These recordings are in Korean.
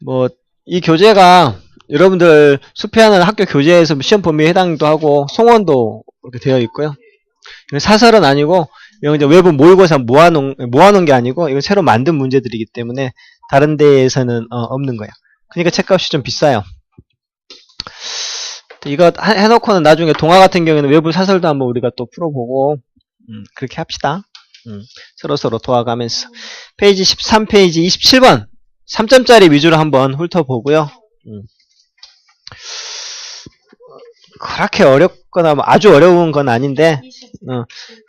뭐, 이 교재가 여러분들 수피하는 학교 교재에서 시험 범위에 해당도 하고 송원도 이렇게 되어 있고요. 사설은 아니고 이건 이제 외부 모의고사 모아놓은 게 아니고 이건 새로 만든 문제들이기 때문에 다른 데에서는 없는 거예요. 그러니까 책값이 좀 비싸요. 이거 해놓고는 나중에 동화 같은 경우에는 외부 사설도 한번 우리가 또 풀어보고 그렇게 합시다. 서로서로 도와가면서 페이지 13페이지 27번 3점짜리 위주로 한번 훑어보고요. 그렇게 어렵거나 아주 어려운 건 아닌데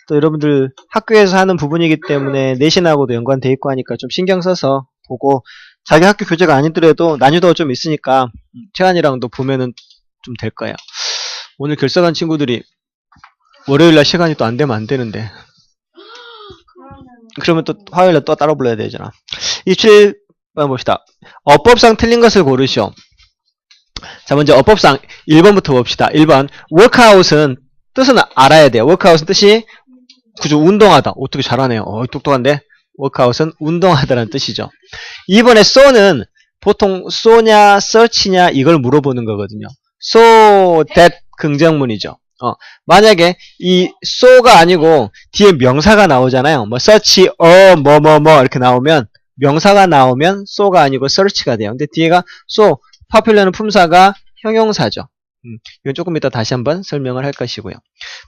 또 여러분들 학교에서 하는 부분이기 때문에 내신하고도 연관돼 있고 하니까 좀 신경 써서 보고 자기 학교 교재가 아니더라도 난이도가 좀 있으니까 채안이랑도 보면은 좀 될 거예요. 오늘 결석한 친구들이 월요일날 시간이 또 안 되면 안 되는데 그러면 또 화요일날 또 따로 불러야 되잖아. 27번 봅시다. 어법상 틀린 것을 고르시오. 자, 먼저 어법상 1번부터 봅시다. 1번 workout은 뜻은 알아야 돼요. workout은 뜻이 그죠, 운동하다. 어떻게 잘하네요. 똑똑한데. workout은 운동하다라는 뜻이죠. 2번에 so는 보통 so냐 search냐 이걸 물어보는 거거든요. so that 긍정문이죠. 만약에 이 so가 아니고 뒤에 명사가 나오잖아요. 뭐 search 뭐뭐뭐 이렇게 나오면 명사가 나오면 so가 아니고 search가 돼요. 근데 뒤에가 so popular는 품사가 형용사죠. 이건 조금 이따 다시 한번 설명을 할 것이고요.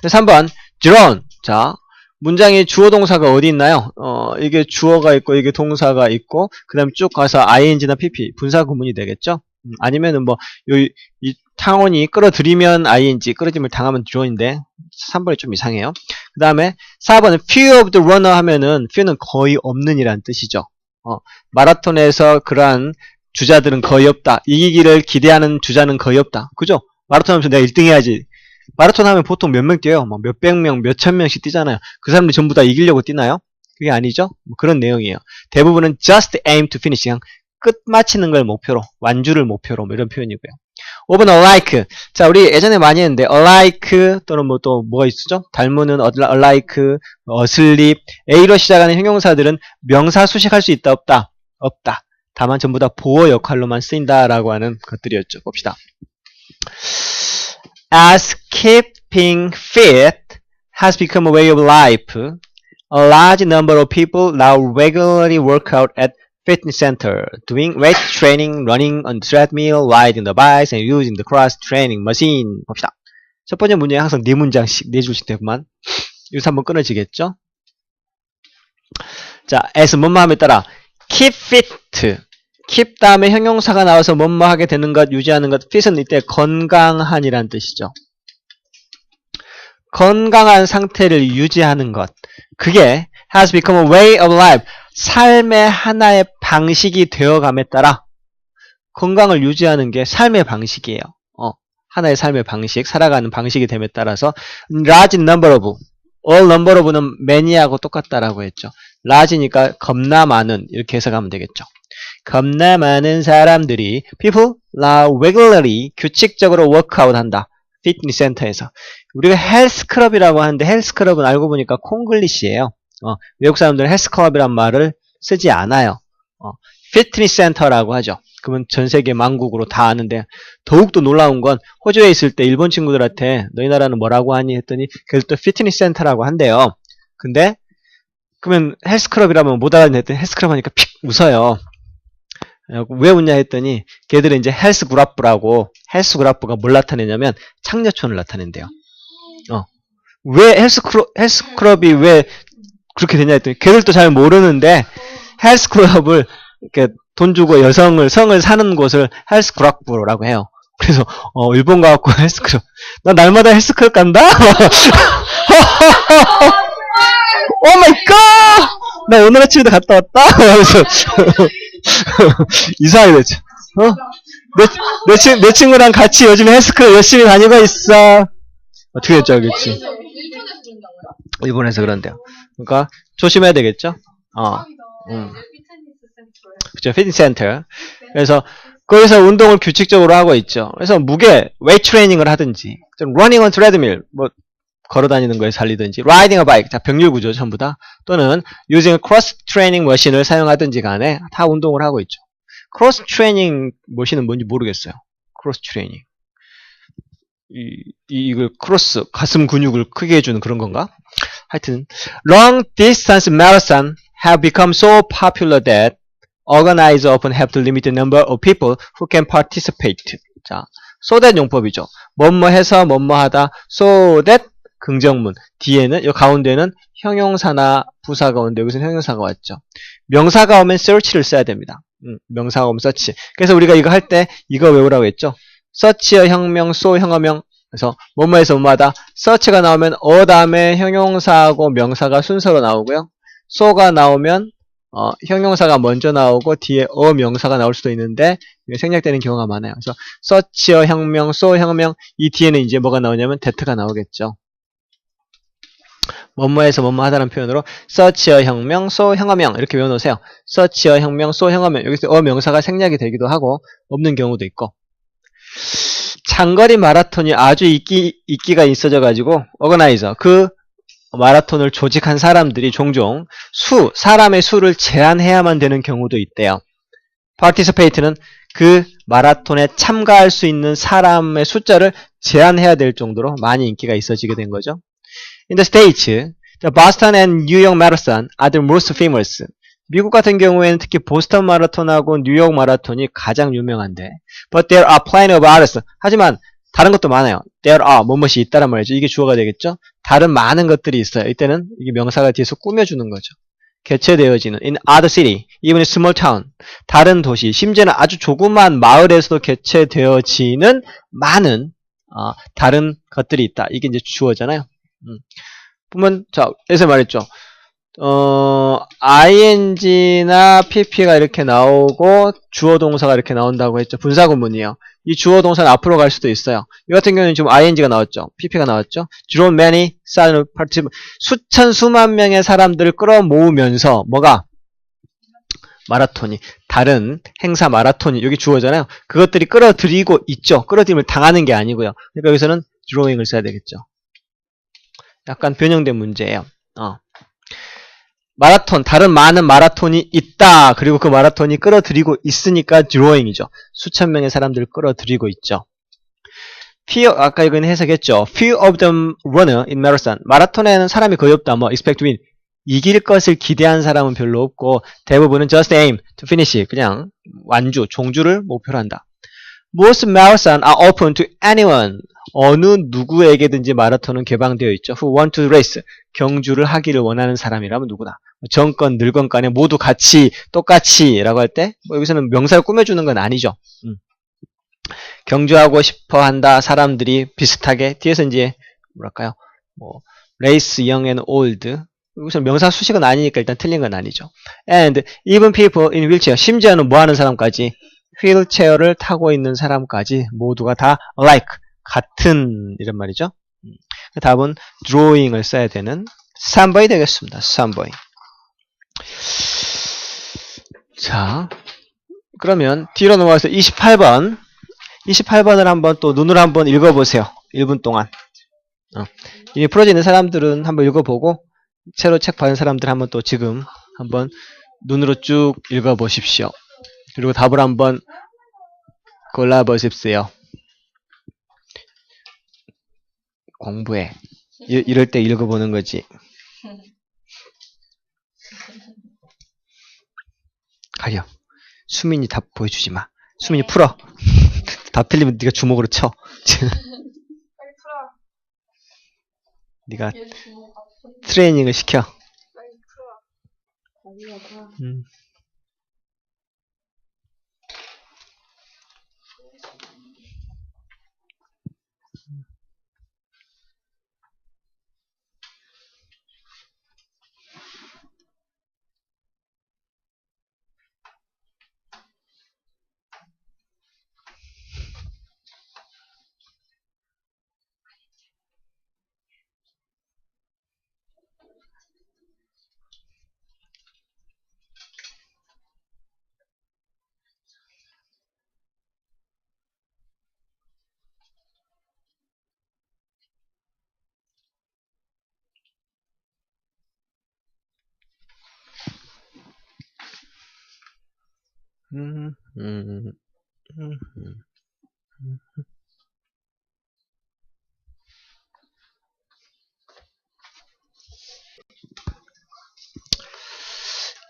3번 drone. 자, 문장에 주어 동사가 어디 있나요? 이게 주어가 있고 이게 동사가 있고 그다음 쭉 가서 ing나 pp 분사 구문이 되겠죠? 아니면은 뭐 이 창원이 끌어들이면 ing, 끌어들이면 당하면 drone인데 3번이 좀 이상해요. 그 다음에 4번은 few of the runner 하면은 few는 거의 없는 이란 뜻이죠. 마라톤에서 그러한 주자들은 거의 없다. 이기기를 기대하는 주자는 거의 없다. 그죠? 마라톤 하면서 내가 1등 해야지. 마라톤 하면 보통 몇 명 뛰어요? 뭐 몇백 명, 몇천 명씩 뛰잖아요. 그 사람들이 전부 다 이기려고 뛰나요? 그게 아니죠? 뭐 그런 내용이에요. 대부분은 just aim to finish. 그냥 끝 마치는 걸 목표로, 완주를 목표로 뭐 이런 표현이고요. 5번 alike. 자, 우리 예전에 많이 했는데 alike 또는 뭐 또 뭐가 있었죠? 닮은은 alike, asleep. A로 시작하는 형용사들은 명사 수식할 수 있다, 없다? 없다. 다만 전부 다 보어 역할로만 쓰인다라고 하는 것들이었죠. 봅시다. As keeping fit has become a way of life, a large number of people now regularly work out at fitness center, doing weight training, running on the treadmill, riding the bikes, and using the cross training machine. 봅시다. 첫 번째 문제에 항상 4문장씩, 4줄씩 되구만. 여기서 한번 끊어지겠죠? 자, as 뭐뭐함에 따라 keep fit. keep 다음에 형용사가 나와서 뭐뭐 하게 되는 것, 유지하는 것. fit은 이때 건강한이란 뜻이죠. 건강한 상태를 유지하는 것. 그게 has become a way of life. 삶의 하나의 방식이 되어감에 따라 건강을 유지하는 게 삶의 방식이에요. 하나의 삶의 방식, 살아가는 방식이 됨에 따라서 large number of, all number of는 many하고 똑같다라고 했죠. large니까 겁나 많은 이렇게 해석하면 되겠죠. 겁나 많은 사람들이 people now regularly 규칙적으로 workout 한다. 피트니스 센터에서. 우리가 헬스 클럽이라고 하는데 헬스 클럽은 알고 보니까 콩글리시예요. 외국 사람들은 헬스 클럽이란 말을 쓰지 않아요. 피트니스 센터라고 하죠. 그러면 전 세계 만국으로 다 아는데 더욱더 놀라운 건 호주에 있을 때 일본 친구들한테 너희 나라는 뭐라고 하니 했더니 그래서 또 피트니스 센터라고 한대요. 근데 그러면 헬스 클럽이라면 못 알아듣는 했더니 헬스 클럽 하니까 픽 웃어요. 왜 웃냐 했더니 걔들은 이제 헬스 그라프라고 헬스 그라프가 뭘 나타내냐면 창녀촌을 나타낸대요. 왜 헬스 클럽이 왜 그렇게 되냐 했더니 걔들도 잘 모르는데 헬스 클럽을 이렇게 돈 주고 성을 사는 곳을 헬스 그라프라고 해요. 그래서 일본 가갖고 헬스 클럽 나 날마다 헬스 클럽 간다. 오 마이 갓! 나 오늘 아침에도 갔다 왔다. 그래서 이상하게 됐죠. 내 친구랑 같이 요즘 헬스클럽 열심히 다니고 있어. 어떻게 됐죠, 그렇지? 일본에서 그런데요. 그러니까 조심해야 되겠죠. 그렇죠, 피트니스 센터. 그래서 거기서 운동을 규칙적으로 하고 있죠. 그래서 웨이트 트레이닝을 하든지, running on treadmill, 뭐 걸어다니는 거에 살리든지, riding a bike, 자 병렬 구조 전부 다, 또는 using a cross training 머신을 사용하든지 간에 다 운동을 하고 있죠. 크로스 트레이닝 뭐시는 뭔지 모르겠어요. 크로스 트레이닝. 이걸 크로스, 가슴 근육을 크게 해주는 그런 건가? 하여튼, long distance marathon have become so popular that organizers often have to limit the number of people who can participate. 자, so that 용법이죠. 뭐뭐 해서 뭐뭐 하다. so that 긍정문. 뒤에는, 이 가운데는 형용사나 부사가 오는데 여기서는 형용사가 왔죠. 명사가 오면 search를 써야 됩니다. 명사가 오면 search. 그래서 우리가 이거 할 때 이거 외우라고 했죠. search의 형명, so 형어명. 그래서 뭐뭐해서 뭐뭐하다. search가 나오면 다음에 형용사하고 명사가 순서로 나오고요. so가 나오면 형용사가 먼저 나오고 뒤에 명사가 나올 수도 있는데 생략되는 경우가 많아요. 그래서 search의 형명, so 형명 이 뒤에는 이제 뭐가 나오냐면 that가 나오겠죠. 뭐뭐해서 뭐뭐하다는 표현으로 search의 형명, so 형어명 이렇게 외워놓으세요. search의 형명, so 형어명 여기서 명사가 생략이 되기도 하고 없는 경우도 있고 장거리 마라톤이 아주 인기가 있어져가지고 organizer 그 마라톤을 조직한 사람들이 종종 사람의 수를 제한해야만 되는 경우도 있대요. participate는 그 마라톤에 참가할 수 있는 사람의 숫자를 제한해야 될 정도로 많이 인기가 있어지게 된 거죠. In the States, the Boston and New York Marathon are the most famous. 미국 같은 경우에는 특히 보스턴 마라톤하고 뉴욕 마라톤이 가장 유명한데 But there are plenty of others. 하지만 다른 것도 많아요. There are 뭐뭇이 있다란 말이죠. 이게 주어가 되겠죠. 다른 많은 것들이 있어요. 이때는 이게 명사가 뒤에서 꾸며주는 거죠. 개최되어지는 in other city, even in small town. 다른 도시, 심지어는 아주 조그만 마을에서도 개최되어지는 많은 다른 것들이 있다. 이게 이제 주어잖아요. 보면 자, 여기서 말했죠. ing나 pp가 이렇게 나오고 주어 동사가 이렇게 나온다고 했죠. 분사구문이에요. 이 주어 동사는 앞으로 갈 수도 있어요. 이 같은 경우는 지금 ing가 나왔죠. pp가 나왔죠. Drawn many 수천 수만 명의 사람들을 끌어모으면서 뭐가 마라톤이 다른 행사 마라톤이 여기 주어잖아요. 그것들이 끌어들이고 있죠. 끌어들임을 당하는 게 아니고요. 그러니까 여기서는 drawing을 써야 되겠죠. 약간 변형된 문제예요. 마라톤, 다른 많은 마라톤이 있다. 그리고 그 마라톤이 끌어들이고 있으니까 drawing이죠. 수천 명의 사람들을 끌어들이고 있죠. Fear, 아까 이건 해석했죠. Fear of the runner in marathon. 마라톤에는 사람이 거의 없다. 뭐 expect to win. 이길 것을 기대한 사람은 별로 없고 대부분은 just aim to finish. 그냥 완주, 종주를 목표로 한다. Most marathons are open to anyone. 어느 누구에게든지 마라톤은 개방되어 있죠. Who want to race. 경주를 하기를 원하는 사람이라면 누구나. 정권, 늙건 간에 모두 같이, 똑같이 라고 할 때 여기서는 명사를 꾸며주는 건 아니죠. 경주하고 싶어 한다. 사람들이 비슷하게 뒤에서 이제 뭐랄까요? race young and old. 여기서 명사 수식은 아니니까 일단 틀린 건 아니죠. And even people in wheelchair. 심지어는 뭐 하는 사람까지 휠체어를 타고 있는 사람까지 모두가 다 alike. 같은 이런 말이죠. 답은 drawing을 써야 되는 3번이 되겠습니다. 3번. 자, 그러면 뒤로 넘어가서 28번. 28번을 한번 또 눈으로 한번 읽어보세요. 1분 동안. 이미 풀어져 있는 사람들은 한번 읽어보고 새로 책 받은 사람들 한번 또 지금 한번 눈으로 쭉 읽어보십시오. 그리고 답을 한번 골라보십시오. 공부해. 이럴 때 읽어보는 거지. 가려. 수민이 답 보여주지 마. 수민이 풀어. 답 틀리면 네가 주먹으로 쳐. 빨리 풀어. 네가 트레이닝을 시켜. 빨리 풀어.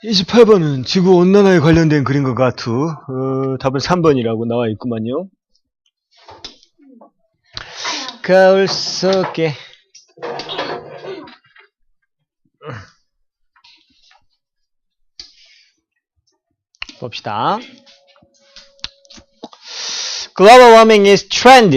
28번은 지구온난화에 관련된 그림 것 같으. 답은 3번이라고 나와 있구만요. 가을 속에 봅시다. Global warming is trend.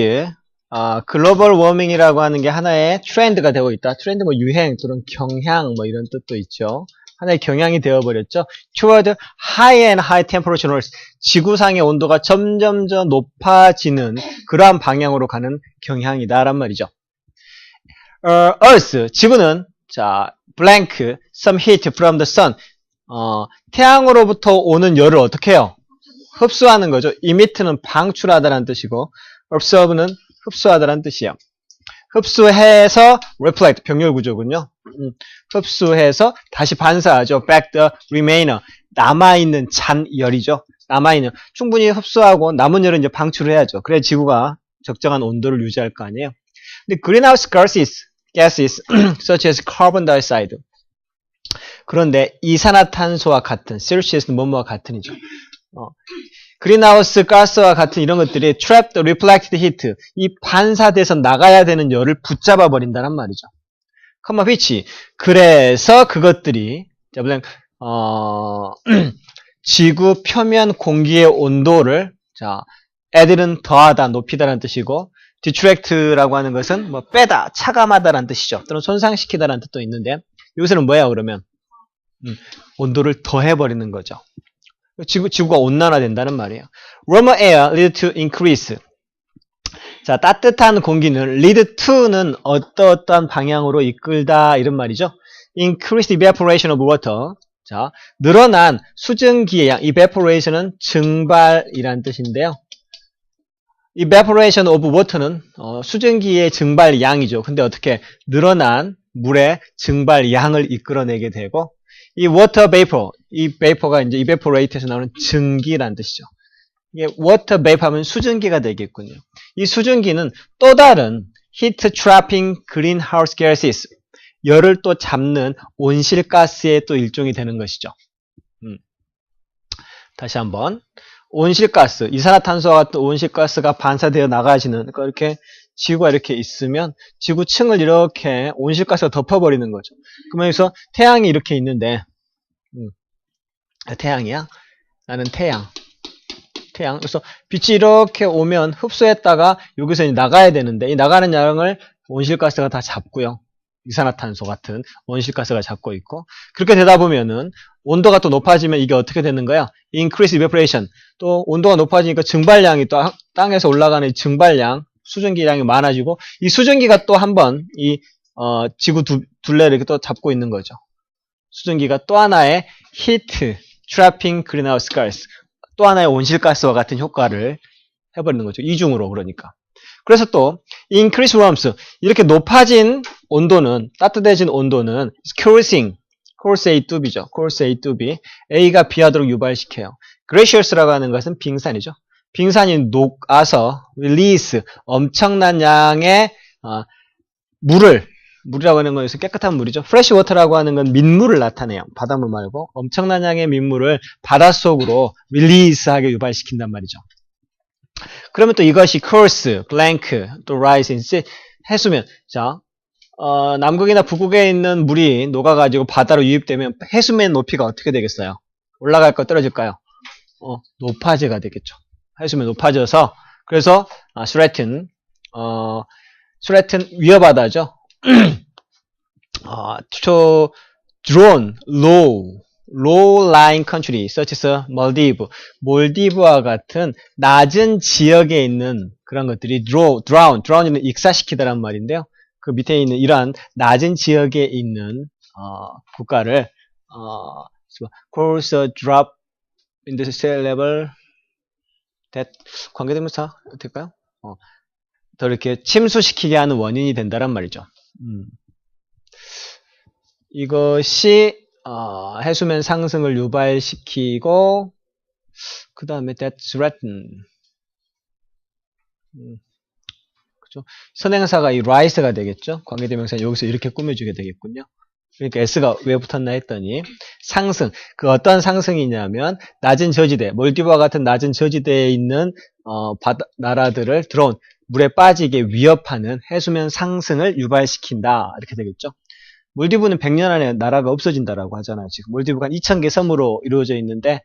글로벌 워밍이라고 하는 게 하나의 트렌드가 되고 있다. 트렌드 뭐 유행 또는 경향 뭐 이런 뜻도 있죠. 하나의 경향이 되어버렸죠. Toward high and high temperatures. 지구상의 온도가 점점 더 높아지는 그러한 방향으로 가는 경향이다란 말이죠. Earth, 지구는 자 blank, some heat from the sun. 태양으로부터 오는 열을 어떻게 해요? 흡수하는 거죠. emit는 방출하다라는 뜻이고 absorbe는 흡수하다라는 뜻이에요. 흡수해서 reflect, 병렬 구조군요. 흡수해서 다시 반사하죠. back the remainder, 남아있는 잔열이죠. 남아있는, 충분히 흡수하고 남은 열은 이제 방출을 해야죠. 그래야 지구가 적정한 온도를 유지할 거 아니에요. 근데 greenhouse gases such as carbon dioxide. 그런데 이산화탄소와 같은, COCs는 뭐뭐와 같은이죠. 그린하우스 가스와 같은 이런 것들이 trapped reflected heat, 이 반사돼서 나가야 되는 열을 붙잡아 버린다는 말이죠. comma which, 그래서 그것들이 지구 표면 공기의 온도를 add는 더하다, 높이다라는 뜻이고 detract라고 하는 것은 뭐 빼다, 차감하다라는 뜻이죠. 또는 손상시키다라는 뜻도 있는데 여기서는 뭐야 그러면? 온도를 더해버리는 거죠. 지구가 온난화된다는 말이에요. Warmer air lead to increase. 자, 따뜻한 공기는 lead to는 어떠한 방향으로 이끌다 이런 말이죠. Increased evaporation of water. 자, 늘어난 수증기의 양. evaporation은 증발이라는 뜻인데요. evaporation of water는 수증기의 증발 양이죠. 근데 어떻게 늘어난 물의 증발 양을 이끌어내게 되고 이 water vapor, 이 vapor가 이제 evaporate에서 나오는 증기라는 뜻이죠. 이게 water vapor 하면 수증기가 되겠군요. 이 수증기는 또 다른 heat trapping greenhouse gases, 열을 또 잡는 온실가스의 또 일종이 되는 것이죠. 다시 한번. 온실가스, 이산화탄소와 같은 온실가스가 반사되어 나가지는, 그러니까 이렇게 지구가 이렇게 있으면 지구층을 이렇게 온실가스가 덮어버리는 거죠. 그러면 여기서 태양이 이렇게 있는데 태양이야? 나는 태양. 그래서 빛이 이렇게 오면 흡수했다가 여기서 이제 나가야 되는데 이 나가는 양을 온실가스가 다 잡고요. 이산화탄소 같은 온실가스가 잡고 있고 그렇게 되다 보면은 온도가 또 높아지면 이게 어떻게 되는 거야? Increase evaporation. 또 온도가 높아지니까 증발량이 또 땅에서 올라가는 증발량, 수증기량이 많아지고 이 수증기가 또 한번 이 지구 둘레를 이렇게 또 잡고 있는 거죠. 수증기가 또 하나의 heat trapping greenhouse gas, 또 하나의 온실가스와 같은 효과를 해버리는 거죠. 이중으로 그러니까. 그래서 또 increase warmth, 이렇게 높아진 온도는, 따뜻해진 온도는 cooling, course A 뚜비죠. course A 뚜비. A가 B하도록 유발시켜요. glaciers라고 하는 것은 빙산이죠. 빙산이 녹아서 release, 엄청난 양의 물이라고 하는 건 여기서 깨끗한 물이죠. fresh water라고 하는 건 민물을 나타내요. 바닷물 말고 엄청난 양의 민물을 바닷속으로 release하게 유발시킨단 말이죠. 그러면 또 이것이 course, blank, 또 rise in sea, 해수면. 자, 남극이나 북극에 있는 물이 녹아가지고 바다로 유입되면 해수면 높이가 어떻게 되겠어요? 올라갈까요? 떨어질까요? 높아지가 되겠죠. 해수면 높아져서, 그래서, threaten, 위협하다죠. to drone, low lying country, such as Maldives, 몰디브와 같은 낮은 지역에 있는 그런 것들이 drown은 익사시키다란 말인데요. 그 밑에 있는 이러한 낮은 지역에 있는 국가를 cause a drop in the sea level that 관계대명사 어떨까요? 더 이렇게 침수시키게 하는 원인이 된다란 말이죠. 이것이 해수면 상승을 유발시키고 그 다음에 that threaten. 그죠? 선행사가 이 rise가 되겠죠? 관계대명사 여기서 이렇게 꾸며주게 되겠군요. 그러니까 s가 왜 붙었나 했더니 상승. 그 어떤 상승이냐면 낮은 저지대, 몰디브와 같은 낮은 저지대에 있는 나라들을 들어온 물에 빠지게 위협하는 해수면 상승을 유발시킨다. 이렇게 되겠죠. 몰디브는 100년 안에 나라가 없어진다라고 하잖아요. 지금 몰디브가 한 2000개 섬으로 이루어져 있는데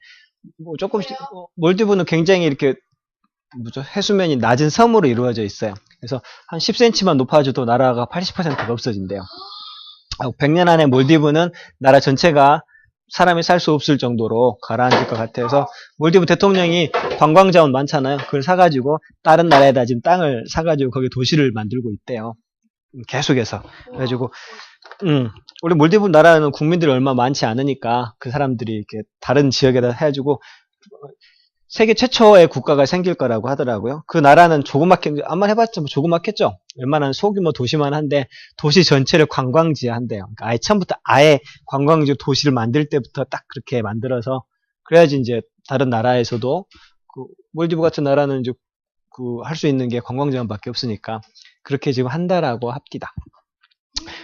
뭐 조금씩 몰디브는 굉장히 이렇게 해수면이 낮은 섬으로 이루어져 있어요. 그래서 한 10cm만 높아져도 나라가 80%가 없어진대요. 100년 안에 몰디브는 나라 전체가 사람이 살 수 없을 정도로 가라앉을 것 같아서 몰디브 대통령이 관광자원 많잖아요. 그걸 사가지고 다른 나라에다 지금 땅을 사가지고 거기 도시를 만들고 있대요. 계속해서. 그래가지고 우리 몰디브 나라는 국민들이 얼마 많지 않으니까 그 사람들이 이렇게 다른 지역에다 해가지고 세계 최초의 국가가 생길 거라고 하더라고요. 그 나라는 조그맣게, 아마 해봤자 뭐 조그맣겠죠? 웬만한 소규모 도시만 한데, 도시 전체를 관광지에 한대요. 그러니까 아예 처음부터 아예 관광지 도시를 만들 때부터 딱 그렇게 만들어서, 그래야지 이제 다른 나라에서도, 몰디브 같은 나라는 이제 할 수 있는 게 관광지만밖에 없으니까, 그렇게 지금 한다라고 합니다.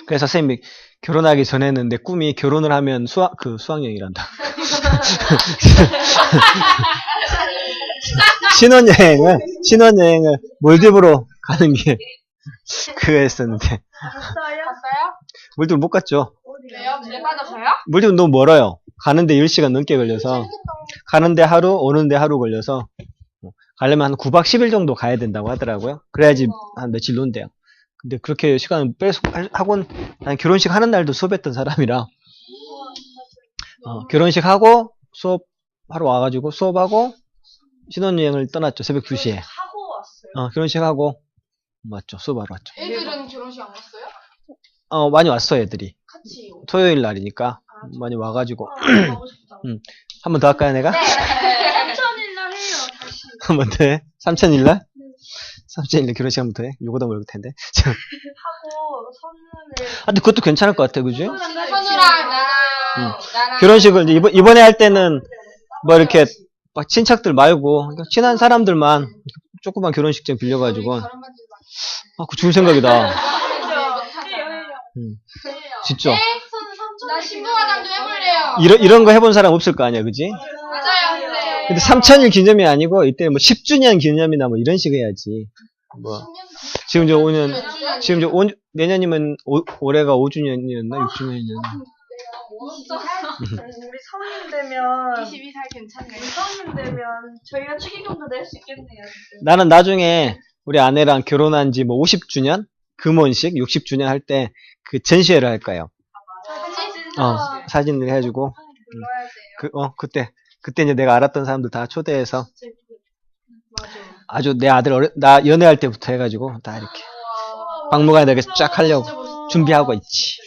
그래서 선생님이 결혼하기 전에는 내 꿈이 결혼을 하면 수학여행이란다. 신혼여행을 몰디브로 가는 게 그거였었는데. 갔어요? 몰디브 못 갔죠. 왜요? 물에 빠져서요? 몰디브 너무 멀어요. 가는데 10시간 넘게 걸려서, 가는데 하루, 오는데 하루 걸려서, 가려면 한 9박 10일 정도 가야 된다고 하더라고요. 그래야지 한 며칠 논대요. 근데 그렇게 시간을 빼서 난 결혼식 하는 날도 수업했던 사람이라, 결혼식 하고 수업하러 와가지고 수업하고 신혼여행을 떠났죠. 새벽 2시에. 하고 왔어요. 결혼식 하고 맞죠. 수업하러 왔죠. 애들은 결혼식 안 왔어요? 많이 왔어요, 애들이. 같이. 토요일 날이니까 많이 와가지고. 가고 싶다. 한 번 더 할까요, 내가? 네. 3천일날 해요, 다시. 한 번 더 해? 3천일날? 3천일날 결혼식 한 번 더 해? 요거도 모를 텐데. 하고 선물을. 근데 그것도 괜찮을 것 같아, 그지? 선우랑 나랑 결혼식을 이번에 할 때는 뭐 이렇게 막 친척들 말고 친한 사람들만 조그만 결혼식장 빌려가지고 그거 좋은 생각이다. 진짜. 나 신부화장 좀 해볼래요. 이런 거 해본 사람 없을 거 아니야, 그지? 맞아요. 네. 근데 3천일 기념이 아니고 이때 뭐 10주년 기념이나 뭐 이런 식 해야지. 뭐 지금 이제 5년, 지금 이제 내년이면 올해가 5주년이었나 6주년이었나. 우리 성인 되면 22살 괜찮네. 성인 되면 저희가 축의금도 낼 수 있겠네요. 그때. 나는 나중에 우리 아내랑 결혼한 지 뭐 50주년 금혼식 60주년 할 때 그 전시회를 할 거예요. 사진을 해주고 그때 이제 내가 알았던 사람들 다 초대해서 아주 내 아들 나 연애할 때부터 해가지고 다 이렇게 박물관에 이렇게 쫙 하려고 준비하고 있지.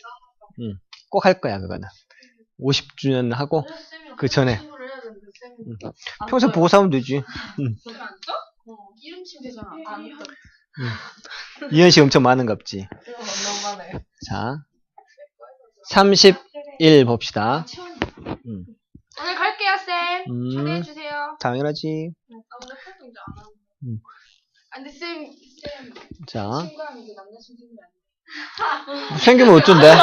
꼭 할 거야 그거는. 50주년 하고 그 전에 평생 보고 사면 되지. 이름침 되잖아. 이현식 엄청 많은갑지. 자, 31 봅시다. 오늘 갈게요, 쌤. 초대해주세요. 당연하지. 오늘 활동 이제 안 하는 음. 근데 쌤. 자, 친구랑 이제 남자친구 생기면 안 돼. 생기면 어쩐데? 아니야.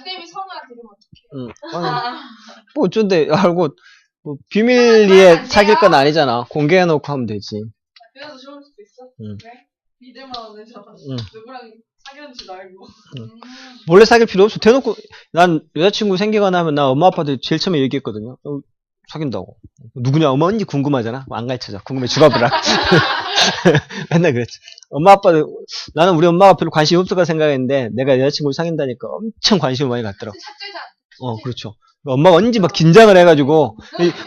쌤이 선우랑 들으면 어떡해. 뭐 어쩐데? 알고 뭐 비밀리에 사귈 건 아니잖아. 공개해놓고 하면 되지. 그래서 좋을 수도 있어. 응. 왜? 믿을만 하잖아. 누구랑 사귀었는지도 알고. 몰래 사귈 필요 없어. 대놓고 난 여자친구 생기거나 하면 나 엄마 아빠한테 제일 처음에 얘기했거든요. 사귄다고. 누구냐? 어머니 궁금하잖아. 안 가르쳐줘. 궁금해 죽어보라. 맨날 그랬지. 엄마 아빠는 나는 우리 엄마가 별로 관심이 없을 까 생각했는데 내가 여자친구를 사귄다니까 엄청 관심을 많이 갖더라고. 착제자. 그렇죠. 엄마가 언제 막 긴장을 해가지고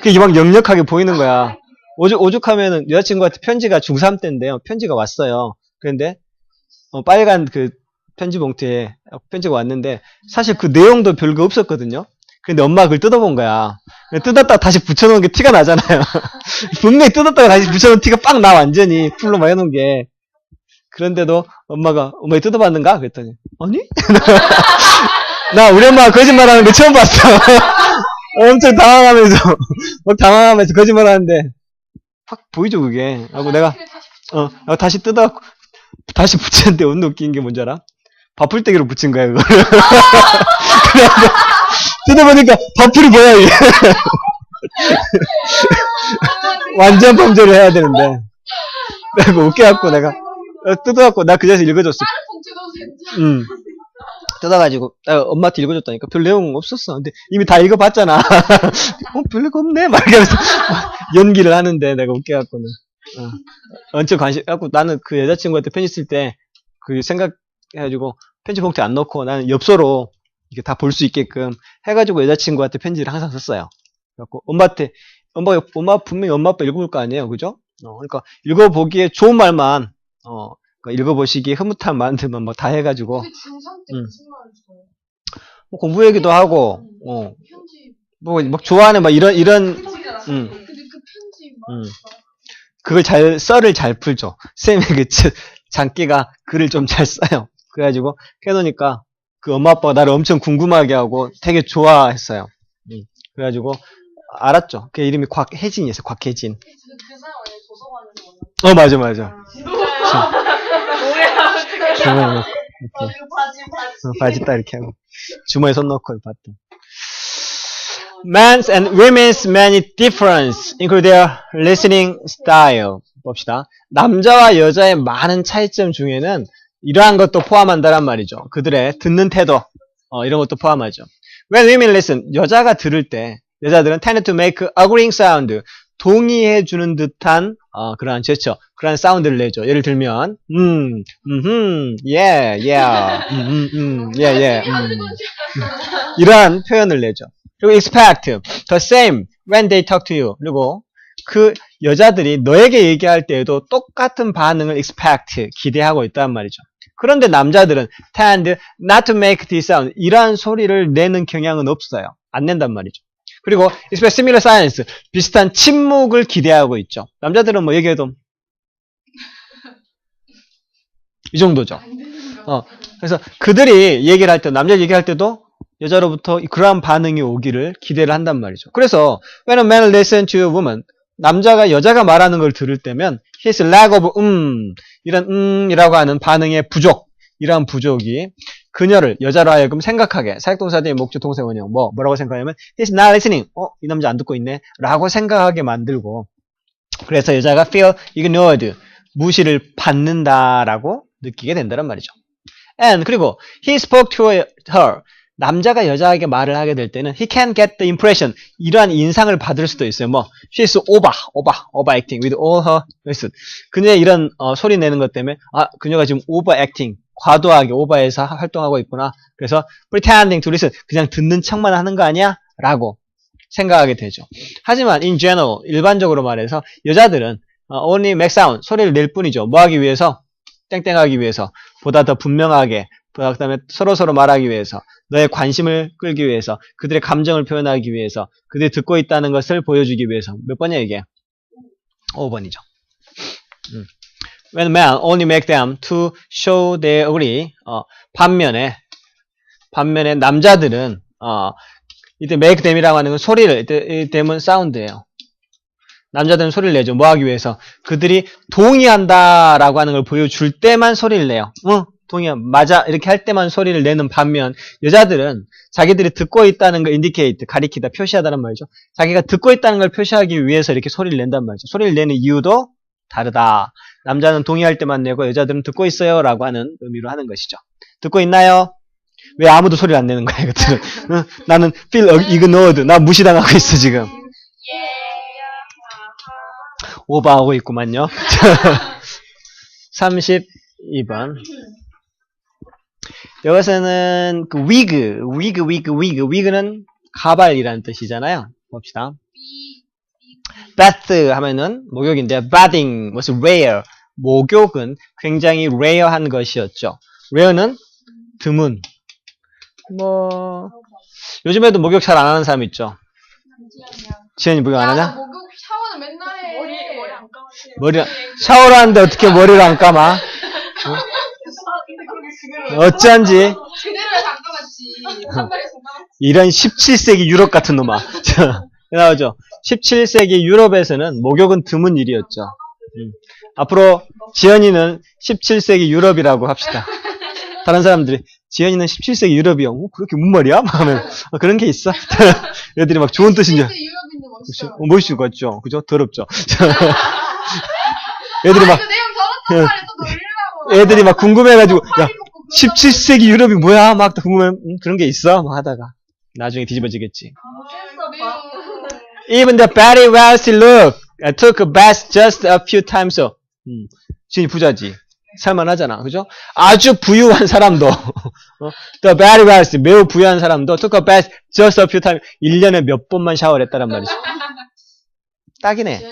그게 막 역력하게 보이는 거야. 오죽하면은 여자친구한테 편지가 중3 때인데요. 편지가 왔어요. 그런데 빨간 그 편지 봉투에 편지가 왔는데 사실 그 내용도 별거 없었거든요. 근데 엄마가 그걸 뜯어본 거야. 뜯었다가 다시 붙여놓은 게 티가 나잖아요. 분명히 뜯었다가 다시 붙여놓은 티가 빡 나, 완전히. 풀로 막 해놓은 게. 그런데도 엄마가, 엄마 뜯어봤는가? 그랬더니, 아니? 나 우리 엄마가 거짓말 하는 거 처음 봤어. 엄청 당황하면서, 막 당황하면서 거짓말 하는데, 확 보이죠, 그게. 하고 내가, 하고 다시 뜯어갖고, 다시 붙였는데, 오늘 웃긴 게 뭔지 알아? 밥풀떼기로 붙인 거야, 그거를. 그래갖고, 뜯어보니까, 밥풀이 뭐야, 이게. 완전 범죄를 해야 되는데. 내가 웃겨갖고, 내가, 뜯어갖고, 나 그 자리에서 읽어줬어. 다른 봉투도 진짜. 뜯어가지고 엄마한테 읽어줬다니까 별 내용 없었어. 근데 이미 다 읽어봤잖아. 별거 없네. 막 이러면서 연기를 하는데 내가 웃겨갖고는 엄청 관심 갖고 나는 그 여자친구한테 편지 쓸 때 그 생각해가지고 편지 봉투에 안 넣고 나는 엽서로 이게 다 볼 수 있게끔 해가지고 여자친구한테 편지를 항상 썼어요. 그래갖고 엄마한테 엄마 분명히 엄마 아빠 읽어볼 거 아니에요, 그죠? 그러니까 읽어보기에 좋은 말만 그러니까 읽어보시기에 흐뭇한 말들만 막 다 해가지고 근데 중3 때 무슨 말을 써요? 뭐 공부 얘기도 하고, 편지. 막 좋아하는 막 이런, 편지잖아. 음. 근데 그 편지 막. 그걸 썰을 잘 풀죠. 쌤의 그 장기가 글을 좀 잘 써요. 그래가지고 해놓으니까 그 엄마 아빠가 나를 엄청 궁금하게 하고 되게 좋아했어요. 그래가지고 알았죠. 그 이름이 곽혜진이었어요. 곽혜진. 그 사람 원래 도서관에서 만났어. 맞아. 뭐야? 바지 딱 이렇게 하고 주머니에 손 넣고 봤다. Men's and women's many difference include their listening style. 봅시다. 남자와 여자의 많은 차이점 중에는 이러한 것도 포함한다란 말이죠. 그들의 듣는 태도, 이런 것도 포함하죠. When women listen, 여자가 들을 때 여자들은 tend to make agreeing sound, 동의해주는 듯한 그러한 제스처, 그러한 사운드를 내죠. 예를 들면 이러한 표현을 내죠. 그리고 expect the same when they talk to you. 그리고 그 여자들이 너에게 얘기할 때에도 똑같은 반응을 expect, 기대하고 있단 말이죠. 그런데 남자들은 tend not to make this sound, 이러한 소리를 내는 경향은 없어요. 안 낸단 말이죠. 그리고 expect similar silence, 비슷한 침묵을 기대하고 있죠. 남자들은 뭐 얘기해도 이 정도죠. 그래서 그들이 얘기를 할 때, 남자 얘기할 때도 여자로부터 그러한 반응이 오기를 기대를 한단 말이죠. 그래서 when a man listens to a woman, 남자가 여자가 말하는 걸 들을 때면 his lack of 이런 이라고 하는 반응의 부족, 이러한 부족이 그녀를 여자로 하여금 생각하게, 사역동사들의 목적 동사 원형 뭐라고 생각하냐면 he's not listening, 이 남자 안 듣고 있네 라고 생각하게 만들고, 그래서 여자가 feel ignored, 무시를 받는다라고 느끼게 된다는 말이죠. And 그리고 he spoke to her, 남자가 여자에게 말을 하게 될 때는 he can get the impression, 이러한 인상을 받을 수도 있어요. she's overacting with all her voices. 그녀의 이런 소리 내는 것 때문에 그녀가 지금 overacting, 과도하게 오버해서 활동하고 있구나. 그래서 pretending to listen, 그냥 듣는 척만 하는 거 아니야? 라고 생각하게 되죠. 하지만 in general, 일반적으로 말해서 여자들은 only make sound, 소리를 낼 뿐이죠. 뭐 하기 위해서? 땡땡하기 위해서, 보다 더 분명하게, 그 다음에 서로서로 말하기 위해서, 너의 관심을 끌기 위해서, 그들의 감정을 표현하기 위해서, 그들이 듣고 있다는 것을 보여주기 위해서. 몇 번이야 이게? 5번이죠. When men only make them to show they agree. 반면에 남자들은 이때 make them이라고 하는 건 소리를, 이때 them은 사운드예요. 남자들은 소리를 내죠. 뭐 하기 위해서? 그들이 동의한다라고 하는 걸 보여줄 때만 소리를 내요. 동의야, 맞아, 이렇게 할 때만 소리를 내는 반면 여자들은 자기들이 듣고 있다는 걸 indicate, 가리키다, 표시하다는 말이죠. 자기가 듣고 있다는 걸 표시하기 위해서 이렇게 소리를 낸단 말이죠. 소리를 내는 이유도 다르다. 남자는 동의할 때만 내고 여자들은 듣고 있어요 라고 하는 의미로 하는 것이죠. 듣고 있나요? 왜 아무도 소리를 안 내는 거야 이것들은? 나는 feel ignored, 나 무시당하고 있어 지금. 오버하고 있구만요. 32번. 여기서는 그 wig는 가발이라는 뜻이잖아요. 봅시다. bath 하면은 목욕인데 bathing was rare. 목욕은 굉장히 rare한 것이었죠. rare는 드문. 요즘에도 목욕 잘 안 하는 사람 있죠. 지현이 목욕 안 하냐? 목욕 샤워는 맨날 해. 머리 안 감았어요. 샤워를 하는데 어떻게 머리를 안 감아? 어쩐지. 제대로 해서 안 감았지. 산발에서 감았지. 이런 17세기 유럽 같은 놈아. 나오죠. 17세기 유럽에서는 목욕은 드문 일이었죠. 앞으로 지연이는 17세기 유럽이라고 합시다. 다른 사람들이 지연이는 17세기 유럽이요. 그렇게 뭔 말이야? 막 하면 그런 게 있어. 애들이 막 좋은 뜻인 줄. 유럽인도 멋있어. 멋있을 것 같죠. 그죠? 더럽죠. 애들이 막 그 내용 더럽단 말이야. 또 놀리려고. 애들이 막 궁금해가지고 야 17세기 유럽이 뭐야? 막 궁금해. 그런 게 있어? 막 하다가 나중에 뒤집어지겠지. Even the very wealthy look took a bath just a few times. 지금 부자지. 살만하잖아. 그죠? 아주 부유한 사람도 the very wealthy 매우 부유한 사람도 took a bath just a few times 1년에 몇 번만 샤워를 했다란 말이죠. 딱이네.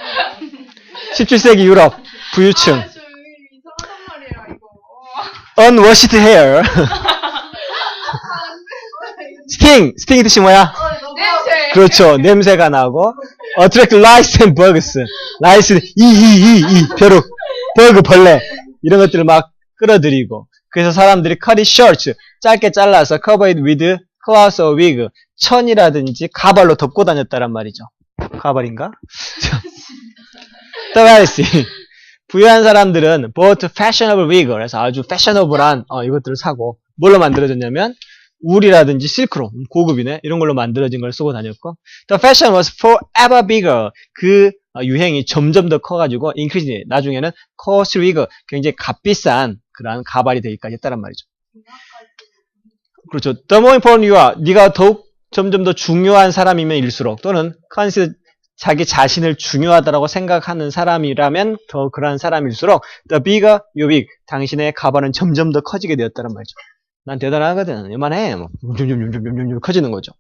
17세기 유럽 부유층. 저 이상하단 말이야 이거. unwashed hair. 스팅이 뜻이 뭐야? 냄새. 그렇죠. 냄새가 나고 attract lice and bugs. lice 벼룩, 버그 벌레 이런 것들을 막 끌어들이고 그래서 사람들이 cut it short 짧게 잘라서 covered with cloth or wig 천이라든지 가발로 덮고 다녔다란 말이죠. 가발인가? The wealthy 부유한 사람들은 bought fashionable wig 그래서 아주 패셔너블한 이것들을 사고 뭘로 만들어졌냐면 울이라든지 실크로 고급이네 이런 걸로 만들어진 걸 쓰고 다녔고 The fashion was forever bigger 그 유행이 점점 더 커가지고 increasing 나중에는 costly wig 굉장히 값비싼 그러한 가발이 되기까지 했다란 말이죠. 그렇죠. The more important you are 네가 더욱 점점 더 중요한 사람이면 일수록 또는 consider 자기 자신을 중요하다고 생각하는 사람이라면 더 그러한 사람일수록 the bigger your wig 당신의 가발은 점점 더 커지게 되었다는 말이죠. 난 대단하거든. 이만해. 뭐, 커지는 거죠.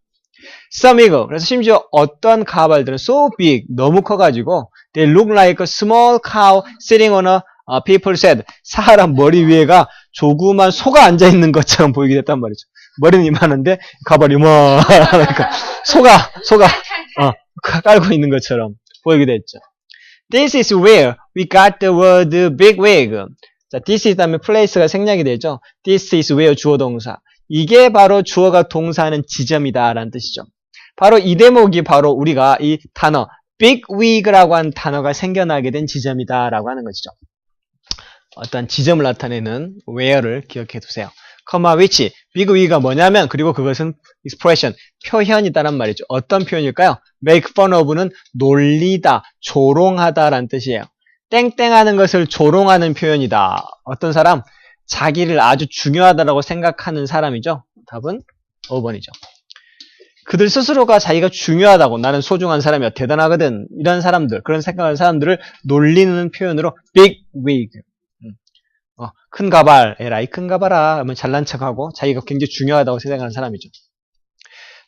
Some wig. 그래서 심지어 어떤 가발들은 so big, 너무 커가지고 they look like a small cow sitting on a people's head. 사람 머리 위에가 조그만 소가 앉아있는 것처럼 보이게 됐단 말이죠. 머리는 이만한데 가발이 그러니까 소가 깔고 있는 것처럼 보이게 됐죠. This is where we got the word big wig. 자, this is 다음에 place가 생략이 되죠. This is where 주어 동사. 이게 바로 주어가 동사하는 지점이다 라는 뜻이죠. 바로 이 대목이 바로 우리가 이 단어 big wig라고 하는 단어가 생겨나게 된 지점이다 라고 하는 것이죠. 어떤 지점을 나타내는 where를 기억해 두세요. comma which big wig가 뭐냐면 그리고 그것은 expression 표현이다란 말이죠. 어떤 표현일까요? make fun of는 놀리다, 조롱하다 라는 뜻이에요. 땡땡하는 것을 조롱하는 표현이다. 어떤 사람? 자기를 아주 중요하다고 생각하는 사람이죠. 답은 5번이죠. 그들 스스로가 자기가 중요하다고 나는 소중한 사람이야 대단하거든 이런 사람들 그런 생각하는 사람들을 놀리는 표현으로 big wig 큰 가발 에라이 큰 가발아 하면 잘난 척하고 자기가 굉장히 중요하다고 생각하는 사람이죠.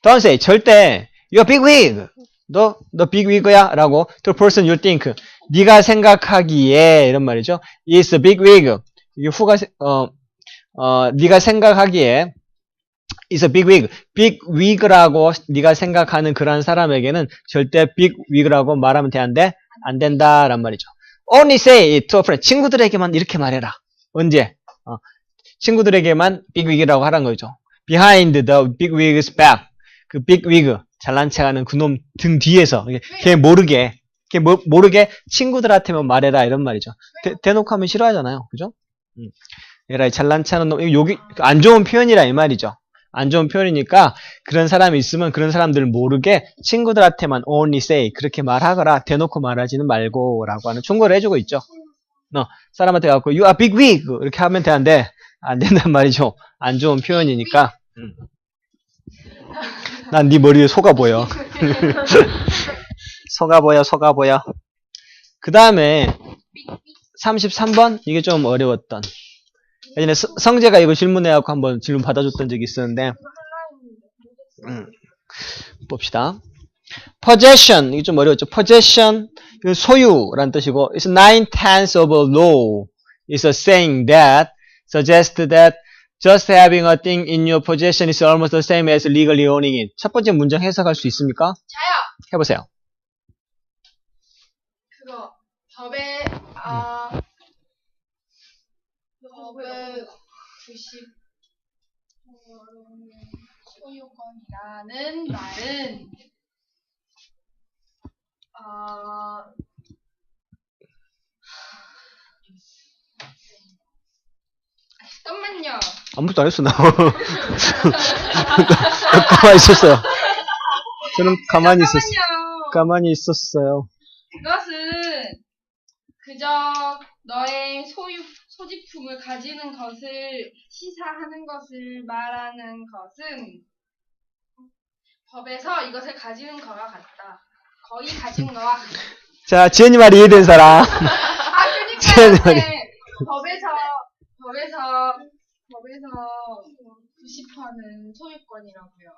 Don't say 절대 you're big wig 너 big wig야 라고 to the person you think 네가 생각하기에 이런 말이죠. is a big wig 이게 후가 네가 생각하기에 is a big wig big wig라고 네가 생각하는 그런 사람에게는 절대 big wig라고 말하면 안 된다란 말이죠. Only say it to a friend 친구들에게만 이렇게 말해라. 언제? 친구들에게만 big wig이라고 하라는 거죠. Behind the big wig's back 그 big wig 잘난 척하는 그놈 등 뒤에서 걔 모르게 친구들한테만 말해라 이런 말이죠. 대놓고 하면 싫어하잖아요. 그죠? 얘라 잘난 척하는 놈 여기 안 좋은 표현이라 이 말이죠. 안 좋은 표현이니까 그런 사람이 있으면 그런 사람들 모르게 친구들한테만 only say 그렇게 말하거라 대놓고 말하지는 말고 라고 하는 충고를 해주고 있죠. 사람한테 갖고 you are big wig 이렇게 하면 되는데 안 된단 말이죠. 안 좋은 표현이니까 난 네 머리에 소가 보여. 소가 보여. 그 다음에 33번 이게 좀 어려웠던 예전에 성재가 이거 질문해갖고 한번 질문 받아줬던 적이 있었는데 봅시다. possession 이게 좀 어려웠죠. possession 이건 소유라는 뜻이고 it's 9/10 of a law is a saying that suggests that just having a thing in your possession is almost the same as legally owning it. 첫 번째 문장 해석할 수 있습니까? 자요. 해보세요. 그거 법에 990 소유권이라는 말은 잠깐만요. 아무것도 안 했어, 나. 가만히 있었어요. 저는 가만히 있었어요. 잠깐만요. 가만히 있었어요. 그것은 그저 너의 소지품을 가지는 것을 시사하는 것을 말하는 것은 법에서 이것을 가지는 거와 같다. 거의 가진 거와 같다. 자, 지연이 말이 이해된 사람. 지연이 말이. 법에서 90%는 소유권이라고요.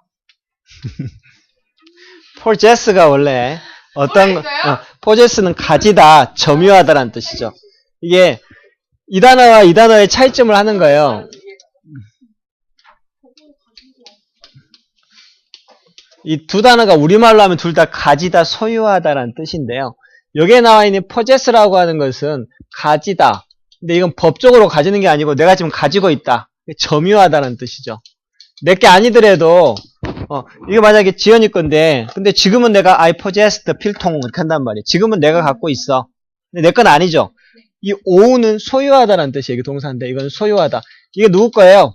possess가 원래 뭐랄까요? possess는 가지다, 점유하다라는 뜻이죠. 이게 이 단어와 이 단어의 차이점을 하는 거예요. 이 두 단어가 우리말로 하면 둘 다 가지다, 소유하다라는 뜻인데요. 여기에 나와 있는 possess라고 하는 것은 가지다. 근데 이건 법적으로 가지는 게 아니고 내가 지금 가지고 있다. 점유하다라는 뜻이죠. 내게 아니더라도 이거 만약에 지연이 건데 근데 지금은 내가 I possess the 필통 이렇게 한단 말이에요. 지금은 내가 갖고 있어. 근데 내 건 아니죠. 이 own은 소유하다라는 뜻이에요. 이게 동사인데 이건 소유하다. 이게 누구 거예요?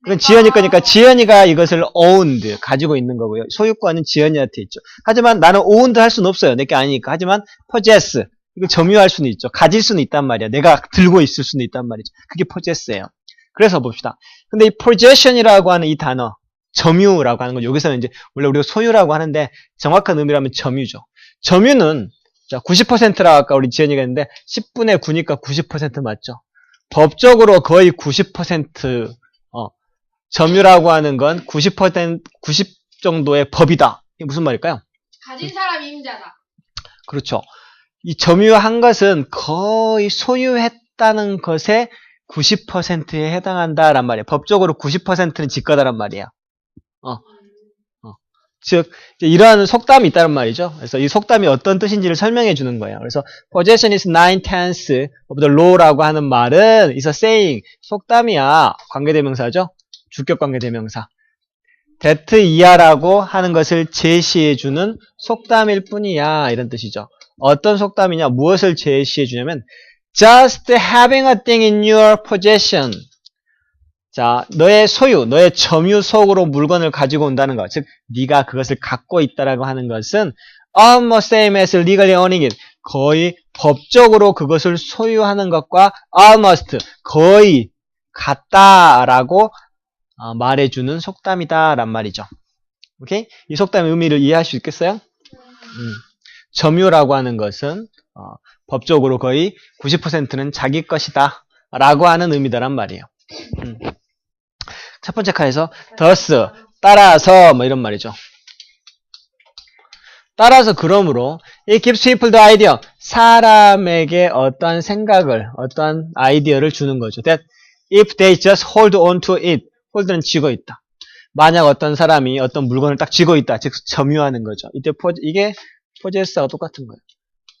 그건 지연이 거니까 지연이가 이것을 owned 가지고 있는 거고요. 소유권은 지연이한테 있죠. 하지만 나는 owned 할 수는 없어요. 내게 아니니까. 하지만 possess 이걸 점유할 수는 있죠. 가질 수는 있단 말이야. 내가 들고 있을 수는 있단 말이죠. 그게 possess예요. 그래서 봅시다. 근데 이 possession이라고 하는 이 단어 점유라고 하는 건 여기서는 이제 원래 우리가 소유라고 하는데 정확한 의미라면 점유죠. 점유는 자 90%라고 아까 우리 지연이가 했는데 10분의 9니까 90% 맞죠. 법적으로 거의 90% 점유라고 하는 건 90 정도의 법이다. 이게 무슨 말일까요? 가진 사람이 임자다. 그렇죠. 이 점유한 것은 거의 소유했다는 것에 90%에 해당한다란 말이에요. 법적으로 90%는 지거다란 말이에요. 즉 이러한 속담이 있다는 말이죠. 그래서 이 속담이 어떤 뜻인지를 설명해 주는 거예요. 그래서 possession is 9/10 of the law라고 하는 말은 is a saying. 속담이야. 관계대명사죠. 주격 관계대명사. that 이하라고 하는 것을 제시해 주는 속담일 뿐이야. 이런 뜻이죠. 어떤 속담이냐? 무엇을 제시해 주냐면 just having a thing in your possession. 자, 너의 소유, 너의 점유 속으로 물건을 가지고 온다는 것. 즉, 네가 그것을 갖고 있다라고 하는 것은 almost same as legally owning it. 거의 법적으로 그것을 소유하는 것과 almost, 거의 같다라고 말해주는 속담이다란 말이죠. 오케이? 이 속담의 의미를 이해할 수 있겠어요? 점유라고 하는 것은 법적으로 거의 90%는 자기 것이다 라고 하는 의미다란 말이에요. 첫 번째 칸에서 thus, 따라서 뭐 이런 말이죠. 따라서 그러므로 it gives people the idea. 사람에게 어떠한 생각을, 어떠한 아이디어를 주는 거죠. That if they just hold on to it, hold는 쥐고 있다. 만약 어떤 사람이 어떤 물건을 딱 쥐고 있다. 즉 점유하는 거죠. 이때 이게 possess하고 똑같은 거예요.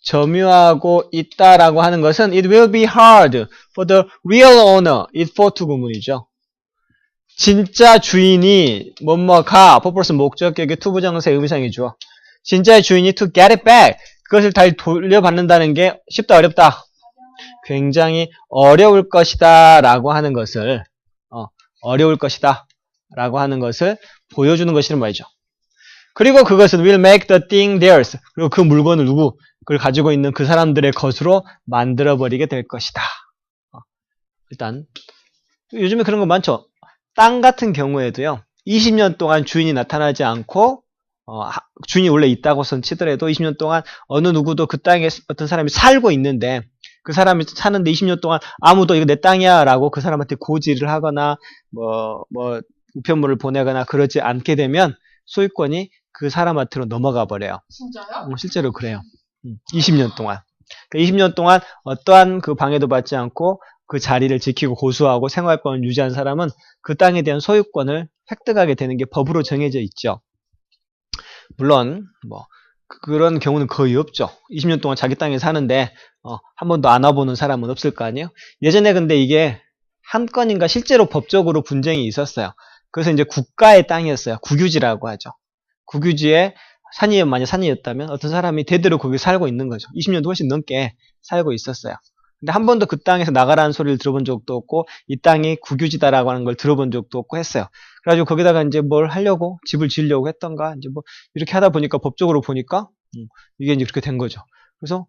점유하고 있다라고 하는 것은 it will be hard for the real owner. it for to 구문이죠. 진짜 주인이 뭐뭐가 purpose 목적격의 투부정사의 의미상의 주어. 진짜의 주인이 to get it back. 그것을 다시 돌려받는다는 게 쉽다 어렵다. 굉장히 어려울 것이다 라고 하는 것을 어려울 것이다 라고 하는 것을 보여주는 것이란 말이죠. 그리고 그것은 will make the thing theirs. 그리고 그 물건을 그걸 가지고 있는 그 사람들의 것으로 만들어버리게 될 것이다. 일단 요즘에 그런 거 많죠. 땅 같은 경우에도요. 20년 동안 주인이 나타나지 않고 주인이 원래 있다고선 치더라도 20년 동안 어느 누구도 그 땅에 어떤 사람이 살고 있는데 그 사람이 사는데 20년 동안 아무도 이거 내 땅이야 라고 그 사람한테 고지를 하거나 뭐 우편물을 보내거나 그러지 않게 되면 소유권이 그 사람한테로 넘어가 버려요. 진짜요? 실제로 그래요. 20년 동안. 그러니까 20년 동안 어떠한 그 방해도 받지 않고 그 자리를 지키고 고수하고 생활권을 유지한 사람은 그 땅에 대한 소유권을 획득하게 되는 게 법으로 정해져 있죠. 물론 그런 경우는 거의 없죠. 20년 동안 자기 땅에 사는데 한 번도 안 와보는 사람은 없을 거 아니에요. 예전에 근데 이게 한 건인가 실제로 법적으로 분쟁이 있었어요. 그래서 이제 국가의 땅이었어요. 국유지라고 하죠. 국유지에 만약 산이었다면 어떤 사람이 대대로 거기 살고 있는 거죠. 20년도 훨씬 넘게 살고 있었어요. 근데 한 번도 그 땅에서 나가라는 소리를 들어본 적도 없고 이 땅이 국유지다라고 하는 걸 들어본 적도 없고 했어요. 그래가지고 거기다가 이제 뭘 하려고 집을 지으려고 했던가 이제 뭐 이렇게 하다 보니까 법적으로 보니까 이게 이제 그렇게 된 거죠. 그래서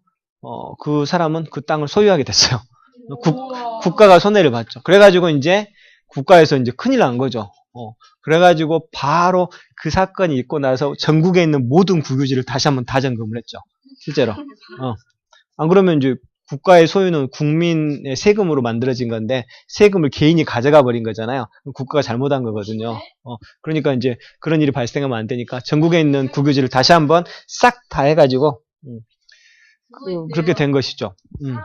그 사람은 그 땅을 소유하게 됐어요. 국가가 손해를 봤죠. 그래가지고 이제 국가에서 이제 큰일 난 거죠. 그래가지고 바로 그 사건이 있고 나서 전국에 있는 모든 국유지를 다시 한번 다점검을 했죠. 실제로. 안 그러면 이제 국가의 소유는 국민의 세금으로 만들어진 건데 세금을 개인이 가져가 버린 거잖아요. 국가가 잘못한 거거든요. 그러니까 이제 그런 일이 발생하면 안 되니까 전국에 있는 국유지를 다시 한번 싹 다 해가지고 그렇게 된 것이죠. 사람이 땅을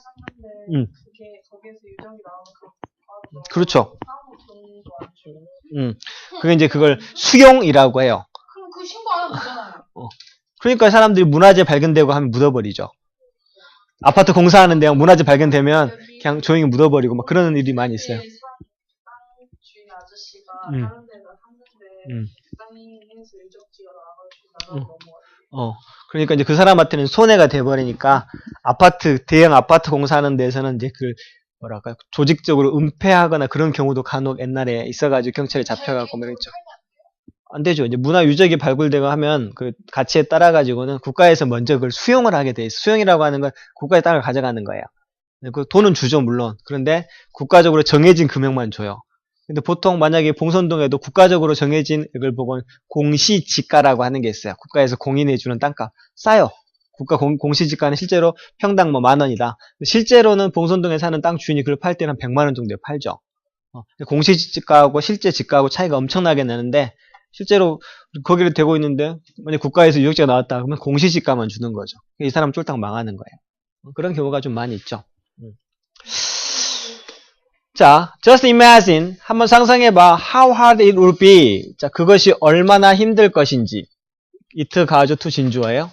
샀는데 그게 거기에서 유정이 나오는 그렇죠. 사람은 돈도 안 주고. 그게 이제 그걸 수용이라고 해요. 그럼 그 신고 안 하면 되잖아요. 그러니까 사람들이 문화재 발견되고 하면 묻어버리죠. 아파트 공사하는데 문화재 발견되면 그냥 조용히 묻어버리고 막 그런 일이 많이 있어요. 땅 주인 아저씨가 다른 데다 샀는데 땅에서 유적지가 나가지고 넘어가지고. 그러니까 이제 그 사람한테는 손해가 돼버리니까 대형 아파트 공사하는 데서는 이제 그 뭐랄까 조직적으로 은폐하거나 그런 경우도 간혹 옛날에 있어가지고 경찰에 잡혀가고 뭐 이랬죠. 안 되죠. 이제 문화 유적이 발굴되고 하면 그 가치에 따라 가지고는 국가에서 먼저 그걸 수용을 하게 돼 있어. 수용이라고 하는 건 국가의 땅을 가져가는 거예요. 그 돈은 주죠, 물론. 그런데 국가적으로 정해진 금액만 줘요. 근데 보통 만약에 봉선동에도 국가적으로 정해진 이걸 보고 공시지가라고 하는 게 있어요. 국가에서 공인해주는 땅값. 싸요. 국가 공시지가는 실제로 평당 뭐 10,000원이다. 실제로는 봉선동에 사는 땅 주인이 그걸 팔 때는 100만 원 정도에 팔죠. 공시지가하고 실제 지가하고 차이가 엄청나게 나는데 실제로 거기를 대고 있는데 만약 국가에서 유적지가 나왔다 그러면 공시지가만 주는 거죠. 이 사람 쫄딱 망하는 거예요. 그런 경우가 좀 많이 있죠. 자, just imagine. 한번 상상해봐. How hard it would be. 자, 그것이 얼마나 힘들 것인지. it 가주 to 진주어예요.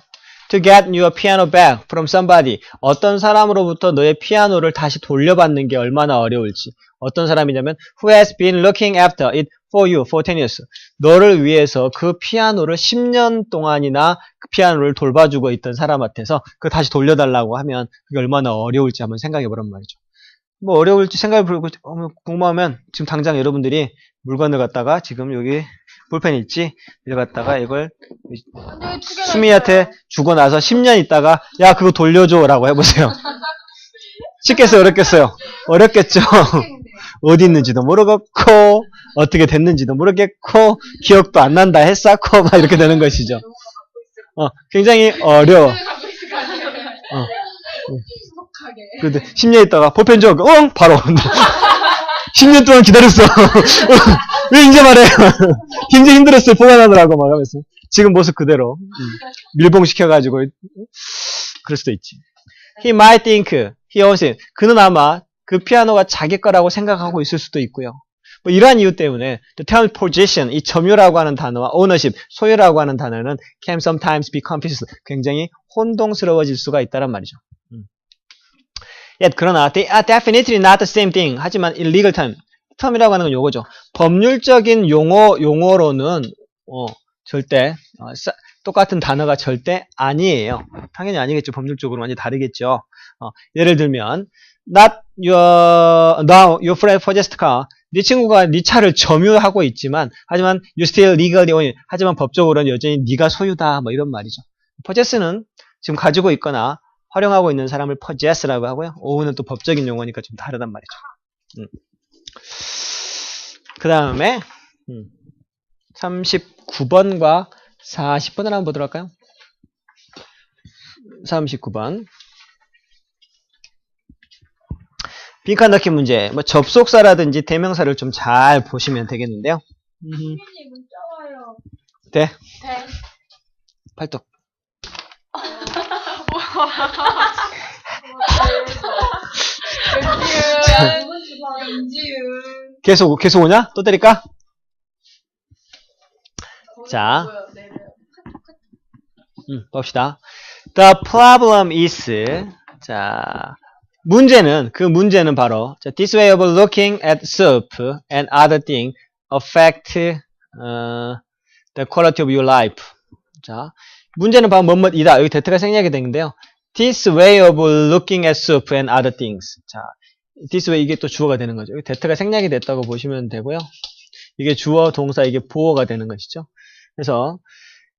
To get your piano back from somebody. 어떤 사람으로부터 너의 피아노를 다시 돌려받는 게 얼마나 어려울지. 어떤 사람이냐면 who has been looking after it for you for 10 years. 너를 위해서 그 피아노를 10년 동안이나 그 피아노를 돌봐주고 있던 사람한테서 그거 다시 돌려달라고 하면 그게 얼마나 어려울지 한번 생각해보란 말이죠. 뭐 어려울지 생각해보고 궁금하면 지금 당장 여러분들이 물건을 갖다가 지금 여기 볼펜 있지? 이걸 갖다가 이걸 수미한테 주고 나서 10년 있다가 야 그거 돌려줘 라고 해보세요. 쉽겠어요? 어렵겠어요? 어렵겠죠? 어디 있는지도 모르겠고 어떻게 됐는지도 모르겠고 기억도 안 난다 했었고 막 이렇게 되는 것이죠. 굉장히 어려워. 근데 10년 있다가 볼펜 줘. 바로 10년 동안 기다렸어. 왜 이제 말해? 굉장히 힘들었어요. 보관하느라고 막 하면서. 지금 모습 그대로 밀봉시켜가지고 그럴 수도 있지. He might think he owns it. 그는 아마 그 피아노가 자기 거라고 생각하고 있을 수도 있고요. 뭐 이러한 이유 때문에 the term possession, 이 점유라고 하는 단어와 ownership, 소유라고 하는 단어는 can sometimes be confused. 굉장히 혼동스러워질 수가 있다란 말이죠. Yet, 그러나 they are definitely not the same thing. 하지만 in legal term, term이라고 하는 건 요거죠. 법률적인 용어로는 절대 똑같은 단어가 절대 아니에요. 당연히 아니겠죠. 법률적으로 많이 다르겠죠. 예를 들면 now your friend possessed car. 네 친구가 네 차를 점유하고 있지만 하지만 you still legally own it. 하지만 법적으로는 여전히 네가 소유다. 뭐 이런 말이죠. possess는 지금 가지고 있거나 활용하고 있는 사람을 possess라고 하고요. own은 또 법적인 용어니까 좀 다르단 말이죠. 그 다음에 39번과 40번을 한번 보도록 할까요? 39번 빈칸 넣기 문제. 뭐 접속사라든지 대명사를 좀 잘 보시면 되겠는데요. 선생님 문자 와요. 네? 네. 팔뚝. 연지은 계속 오냐? 또 때릴까? 자, 봅시다. The problem is, 자, 그 문제는 바로, 자, this way of looking at soup and other things affect the quality of your life. 자, 문제는 바로 뭐뭐이다. 여기 대트가 생략이 되는데요. This way of looking at soup and other things. 자, this way 이게 또 주어가 되는 거죠. 여기 대트가 생략이 됐다고 보시면 되고요. 이게 주어, 동사, 이게 보어가 되는 것이죠. 그래서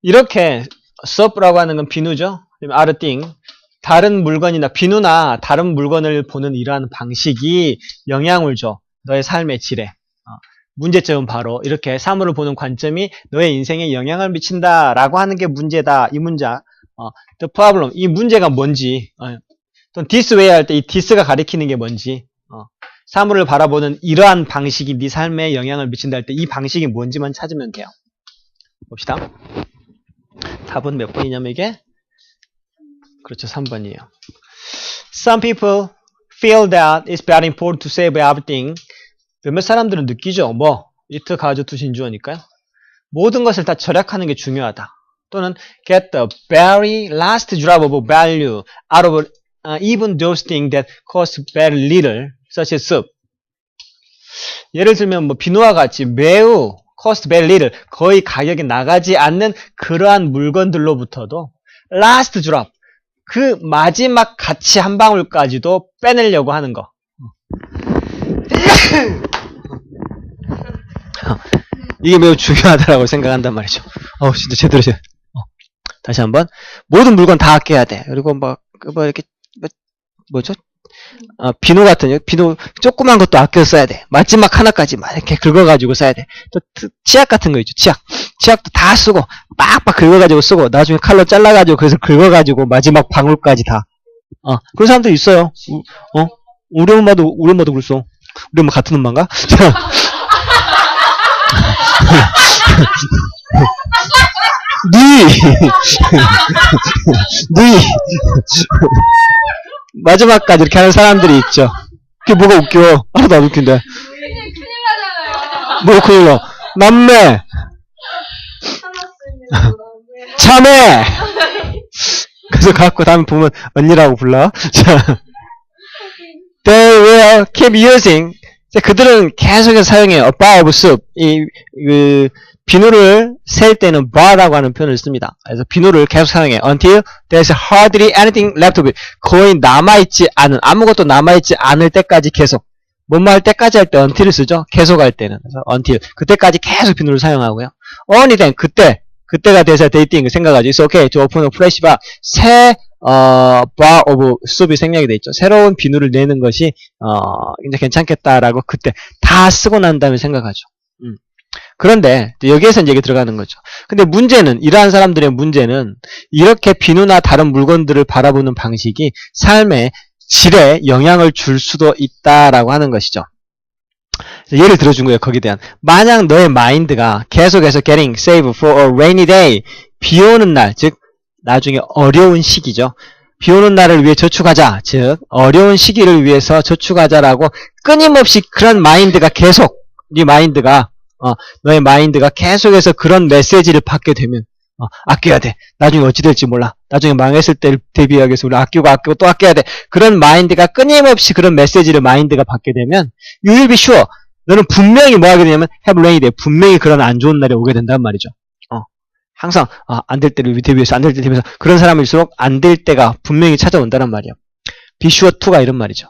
이렇게 soup라고 하는 건 비누죠. other thing. 다른 물건이나 비누나 다른 물건을 보는 이러한 방식이 영향을 줘. 너의 삶의 질에. 문제점은 바로 이렇게 사물을 보는 관점이 너의 인생에 영향을 미친다라고 하는 게 문제다. 이 문자. The problem. 이 문제가 뭔지. 또는 this way 할 때 이 this가 가리키는 게 뭔지. 사물을 바라보는 이러한 방식이 네 삶에 영향을 미친다 할 때 이 방식이 뭔지만 찾으면 돼요. 봅시다. 답은 몇 번이냐면 이게? 그렇죠. 3번이에요. Some people feel that it's very important to save everything. 몇몇 사람들은 느끼죠. it 가주 투신주어니까요. 모든 것을 다 절약하는 게 중요하다. 또는 get the very last drop of value out of even those things that cost very little, such as soup. 예를 들면 비누와 같이 매우 cost very little, 거의 가격이 나가지 않는 그러한 물건들로부터도 last drop, 그 마지막 가치 한 방울까지도 빼내려고 하는 거. 이게 매우 중요하다고 생각한단 말이죠. 진짜 제대로. 다시 한번. 모든 물건 다 아껴야 돼. 그리고 이렇게, 뭐죠? 비누 같은, 비누 조그만 것도 아껴 써야 돼. 마지막 하나까지 막 이렇게 긁어가지고 써야 돼. 또 치약 같은 거 있죠. 치약도 다 쓰고, 빡빡 긁어가지고 쓰고, 나중에 칼로 잘라가지고, 그래서 긁어가지고, 마지막 방울까지 다. 그런 사람들 있어요. 우리 엄마도 그랬어. 우리 엄마 같은 엄마인가? 마지막까지 이렇게 하는 사람들이 있죠. 그게 뭐가 웃겨? 하나도 안 웃긴데. 큰일 나잖아요. 뭐 큰일 나. 남매, 참매. 그래서 갖고 다음에 보면 언니라고 불러. 자, they will keep using. 그들은 계속해서 사용해요. A bar of soup. 비누를 셀 때는 bar라고 하는 표현을 씁니다. 그래서 비누를 계속 사용해요. Until there's hardly anything left of it. 거의 남아있지 않은, 아무것도 남아있지 않을 때까지 계속. 뭐뭐 할 때까지 할 때 until을 쓰죠. 계속 할 때는. 그래서 until. 그때까지 계속 비누를 사용하고요. Only then, 그때가 돼서 dating 생각하죠. It's okay to open a fresh bar. 새 bar of soup이 생략이 돼 있죠. 새로운 비누를 내는 것이 이제 괜찮겠다라고 그때 다 쓰고 난 다음에 생각하죠. 그런데 여기에서 이제 얘기 들어가는 거죠. 근데 문제는, 이러한 사람들의 문제는 이렇게 비누나 다른 물건들을 바라보는 방식이 삶의 질에 영향을 줄 수도 있다라고 하는 것이죠. 예를 들어준 거예요. 거기에 대한. 만약 너의 마인드가 계속해서 getting save for a rainy day, 비 오는 날, 즉 나중에 어려운 시기죠. 비 오는 날을 위해 저축하자, 즉 어려운 시기를 위해서 저축하자라고 끊임없이 그런 마인드가 계속, 네 마인드가 너의 마인드가 계속해서 그런 메시지를 받게 되면 아껴야 돼. 나중에 어찌 될지 몰라. 나중에 망했을 때를 대비하기 위해서 우리 아끼고 또 아껴야 돼. 그런 마인드가 끊임없이 그런 메시지를 마인드가 받게 되면 you will be sure. 너는 분명히 뭐 하게 되냐면 have rainy day. 분명히 그런 안 좋은 날이 오게 된단 말이죠. 항상 안 될 때를 대비해서 안 될 때 대비해서 그런 사람일수록 안 될 때가 분명히 찾아온다는 말이에요. be sure to가 이런 말이죠.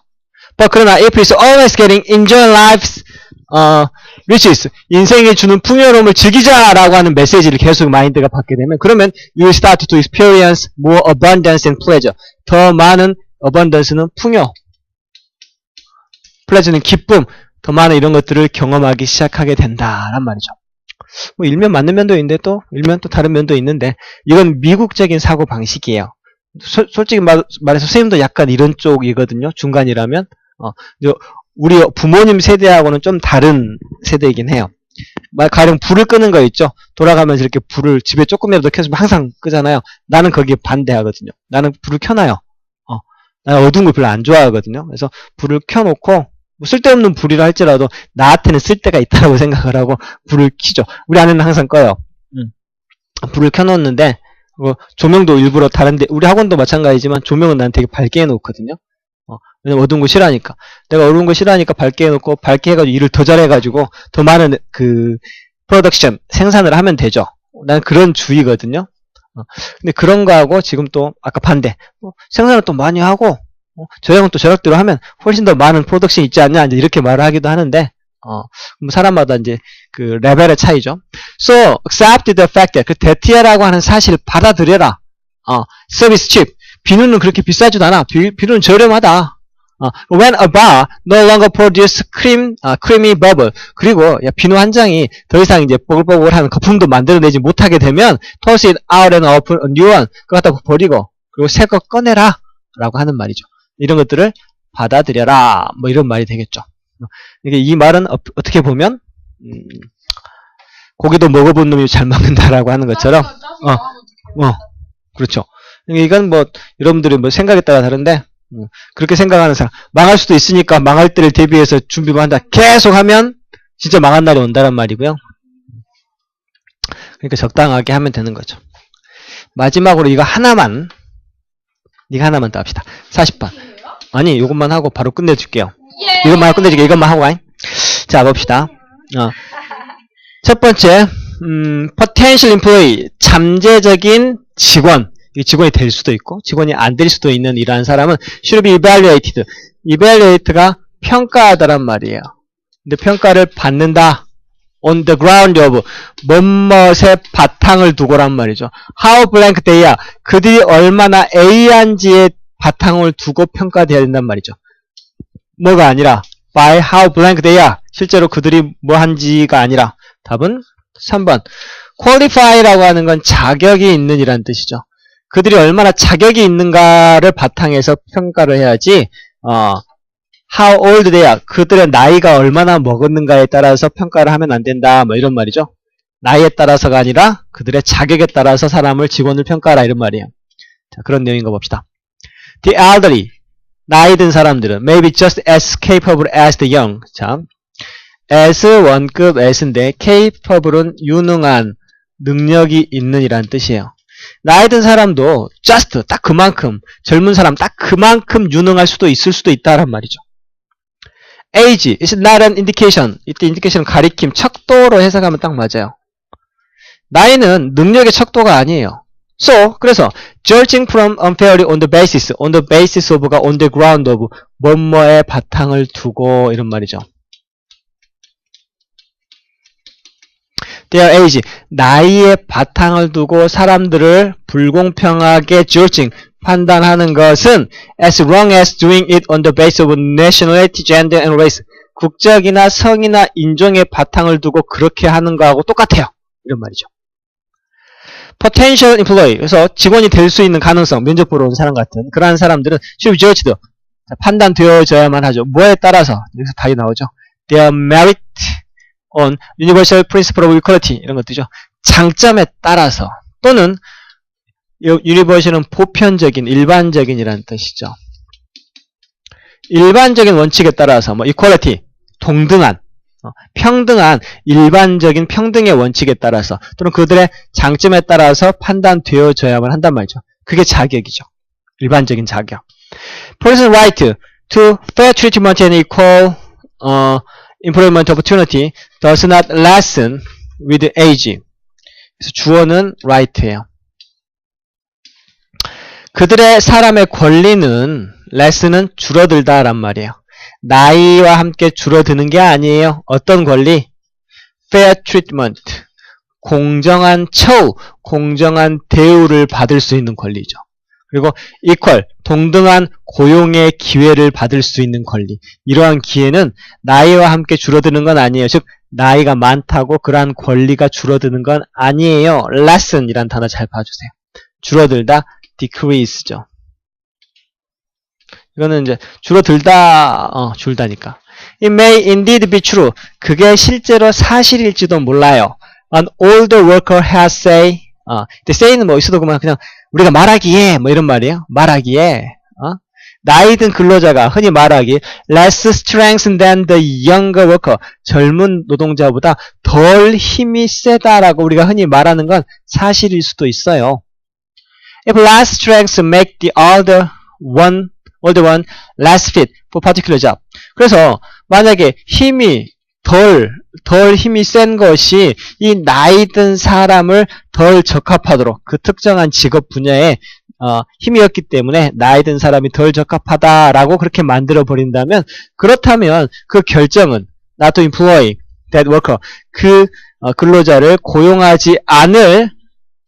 그러나 if it's always getting enjoy life's riches, 인생이 주는 풍요로움을 즐기자라고 하는 메시지를 계속 마인드가 받게 되면 그러면 you will start to experience more abundance and pleasure. 더 많은 abundance는 풍요, pleasure는 기쁨, 더 많은 이런 것들을 경험하기 시작하게 된다란 말이죠. 뭐 일면 맞는 면도 있는데 또 일면 또 다른 면도 있는데 이건 미국적인 사고 방식이에요. 솔직히 말해서 선생님도 약간 이런 쪽이거든요. 중간이라면 우리 부모님 세대하고는 좀 다른 세대이긴 해요. 가령 불을 끄는 거 있죠. 돌아가면서 이렇게 불을 집에 조금이라도 켜서 항상 끄잖아요. 나는 거기에 반대하거든요. 나는 불을 켜놔요. 나는 어두운 걸 별로 안 좋아하거든요. 그래서 불을 켜놓고 뭐 쓸데없는 불이라 할지라도 나한테는 쓸데가 있다고 생각을 하고 불을 켜죠. 우리 아내는 항상 꺼요. 불을 켜놓는데 조명도 일부러 다른데 우리 학원도 마찬가지지만 조명은 난 되게 밝게 해놓거든요. 왜냐면 어두운 거 싫어하니까. 내가 어두운 거 싫어하니까 밝게 해놓고 밝게 해가지고 일을 더 잘해가지고 더 많은 그 프로덕션 생산을 하면 되죠. 난 그런 주의거든요. 근데 그런 거하고 지금 또 아까 반대 생산을 또 많이 하고 저형은 또 저력대로 하면 훨씬 더 많은 프로덕션이 있지 않냐 이제 이렇게 말을 하기도 하는데 뭐 사람마다 이제 그 레벨의 차이죠. So accept the fact that 그 대티아라고 하는 사실을 받아들여라. 서비스 칩 비누는 그렇게 비싸지도 않아. 비누는 저렴하다. When a bar no longer produce creamy bubble. 그리고 야, 비누 한 장이 더 이상 이제 뽀글뽀글한 거품도 만들어내지 못하게 되면 toss it out and open a new one. 그거 갖다 버리고 그리고 새 거 꺼내라 라고 하는 말이죠. 이런 것들을 받아들여라 뭐 이런 말이 되겠죠. 이게 이 말은 어떻게 보면 고기도 먹어본 놈이 잘 먹는다라고 하는 것처럼 그렇죠. 이건 뭐 여러분들이 뭐 생각에 따라 다른데 그렇게 생각하는 사람 망할 수도 있으니까 망할 때를 대비해서 준비만 한다. 계속 하면 진짜 망한 날이 온다란 말이고요. 그러니까 적당하게 하면 되는 거죠. 마지막으로 이거 하나만 더 합시다. 40번. 아니 이것만 하고 바로 끝내줄게요. 이것만 하고 끝내줄게요. 이것만 하고 가잉. 자 봅시다. 첫 번째 potential employee 잠재적인 직원. 이 직원이 될 수도 있고 직원이 안 될 수도 있는 이러한 사람은 should be evaluated. evaluate가 평가하다란 말이에요. 근데 평가를 받는다. on the ground of 뭐뭇의 바탕을 두고란 말이죠. how blank they are. 그들이 얼마나 A한지의 바탕을 두고 평가되어야 된단 말이죠. 뭐가 아니라 by how blank they are. 실제로 그들이 뭐 한지가 아니라 답은 3번. qualify라고 하는 건 자격이 있는 이란 뜻이죠. 그들이 얼마나 자격이 있는가를 바탕에서 평가를 해야지 how old they are. 그들의 나이가 얼마나 먹었는가에 따라서 평가를 하면 안 된다. 뭐 이런 말이죠. 나이에 따라서가 아니라 그들의 자격에 따라서 사람을 직원을 평가하라 이런 말이에요. 자, 그런 내용인 거 봅시다. The elderly. 나이 든 사람들은 maybe just as capable as the young. 자, as 원급 as인데 capable은 유능한 능력이 있는 이란 뜻이에요. 나이 든 사람도 just 딱 그만큼 젊은 사람 딱 그만큼 유능할 수도 있을 수도 있다란 말이죠. age is not an indication. 이때 indication은 가리킴, 척도로 해석하면 딱 맞아요. 나이는 능력의 척도가 아니에요. So 그래서 judging from unfairly on the basis of가 on the ground of 뭐뭐의 바탕을 두고 이런 말이죠. their age 나이의 바탕을 두고 사람들을 불공평하게 judging 판단하는 것은 as long as doing it on the basis of nationality, gender and race 국적이나 성이나 인종의 바탕을 두고 그렇게 하는 거하고 똑같아요. 이런 말이죠. potential employee 그래서 직원이 될 수 있는 가능성 면접 보러 온 사람 같은 그러한 사람들은 should be judged 판단되어져야만 하죠. 뭐에 따라서 여기서 답이 나오죠. their merit on universal principle of equality 이런 것들이죠. 장점에 따라서 또는 universal은 보편적인 일반적인이라는 뜻이죠. 일반적인 원칙에 따라서 뭐 equality 동등한 평등한 일반적인 평등의 원칙에 따라서 또는 그들의 장점에 따라서 판단되어져야만 한단 말이죠. 그게 자격이죠. 일반적인 자격. Person right to fair treatment and equal employment opportunity does not lessen with age. 그래서 주어는 right예요. 그들의 사람의 권리는 less는 줄어들다란 말이에요. 나이와 함께 줄어드는 게 아니에요. 어떤 권리? fair treatment. 공정한 처우, 공정한 대우를 받을 수 있는 권리죠. 그리고 equal, 동등한 고용의 기회를 받을 수 있는 권리. 이러한 기회는 나이와 함께 줄어드는 건 아니에요. 즉 나이가 많다고 그러한 권리가 줄어드는 건 아니에요. lessen이란 단어 잘 봐주세요. 줄어들다, decrease죠. 이거는 이제 줄어들다, 줄다니까. It may indeed be true. 그게 실제로 사실일지도 몰라요. An older worker has say. 근데 say는 뭐 있어도 그냥 우리가 말하기에 뭐 이런 말이에요. 말하기에 나이 든 근로자가 흔히 말하기 less strength than the younger worker. 젊은 노동자보다 덜 힘이 세다라고 우리가 흔히 말하는 건 사실일 수도 있어요. If less strength make the older one older one less fit for particular job. 그래서 만약에 덜 힘이 센 것이 이 나이 든 사람을 덜 적합하도록 그 특정한 직업 분야에 힘이었기 때문에 나이 든 사람이 덜 적합하다라고 그렇게 만들어 버린다면 그렇다면 그 결정은 not to employ that worker 그 근로자를 고용하지 않을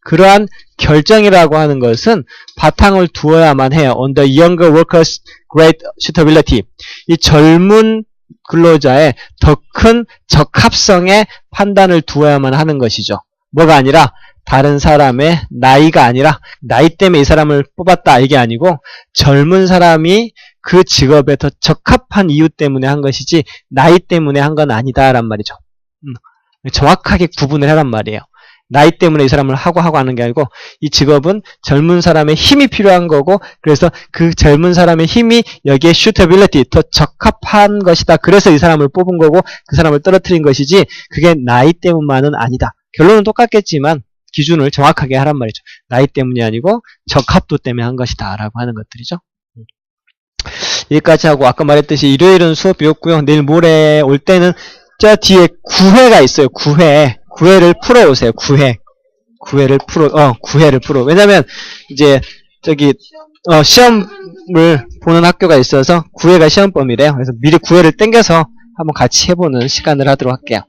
그러한 결정이라고 하는 것은 바탕을 두어야만 해요. On the younger workers' great suitability. 이 젊은 근로자의 더 큰 적합성에 판단을 두어야만 하는 것이죠. 뭐가 아니라 다른 사람의 나이가 아니라 나이 때문에 이 사람을 뽑았다 이게 아니고 젊은 사람이 그 직업에 더 적합한 이유 때문에 한 것이지 나이 때문에 한 건 아니다란 말이죠. 정확하게 구분을 해란 말이에요. 나이 때문에 이 사람을 하고 하는 게 아니고 이 직업은 젊은 사람의 힘이 필요한 거고 그래서 그 젊은 사람의 힘이 여기에 suitability 더 적합한 것이다. 그래서 이 사람을 뽑은 거고 그 사람을 떨어뜨린 것이지 그게 나이 때문만은 아니다. 결론은 똑같겠지만 기준을 정확하게 하란 말이죠. 나이 때문이 아니고 적합도 때문에 한 것이다 라고 하는 것들이죠. 여기까지 하고 아까 말했듯이 일요일은 수업 배웠고요. 내일 모레 올 때는 저 뒤에 9회가 있어요. 9회를 풀어오세요. 9회를 풀어. 왜냐면, 이제, 시험을 보는 학교가 있어서 9회가 시험범위래요. 그래서 미리 9회를 땡겨서 한번 같이 해보는 시간을 하도록 할게요.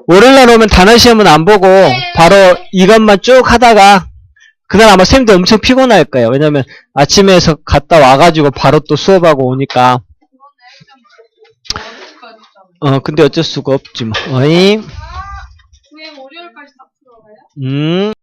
월요일날 오면 단어 시험은 안 보고, 바로 이것만 쭉 하다가, 그날 아마 쌤도 엄청 피곤할 거예요. 왜냐면, 아침에서 갔다 와가지고 바로 또 수업하고 오니까. 근데 어쩔 수가 없지 뭐. 어이? 왜 월요일까지 다 풀어가요?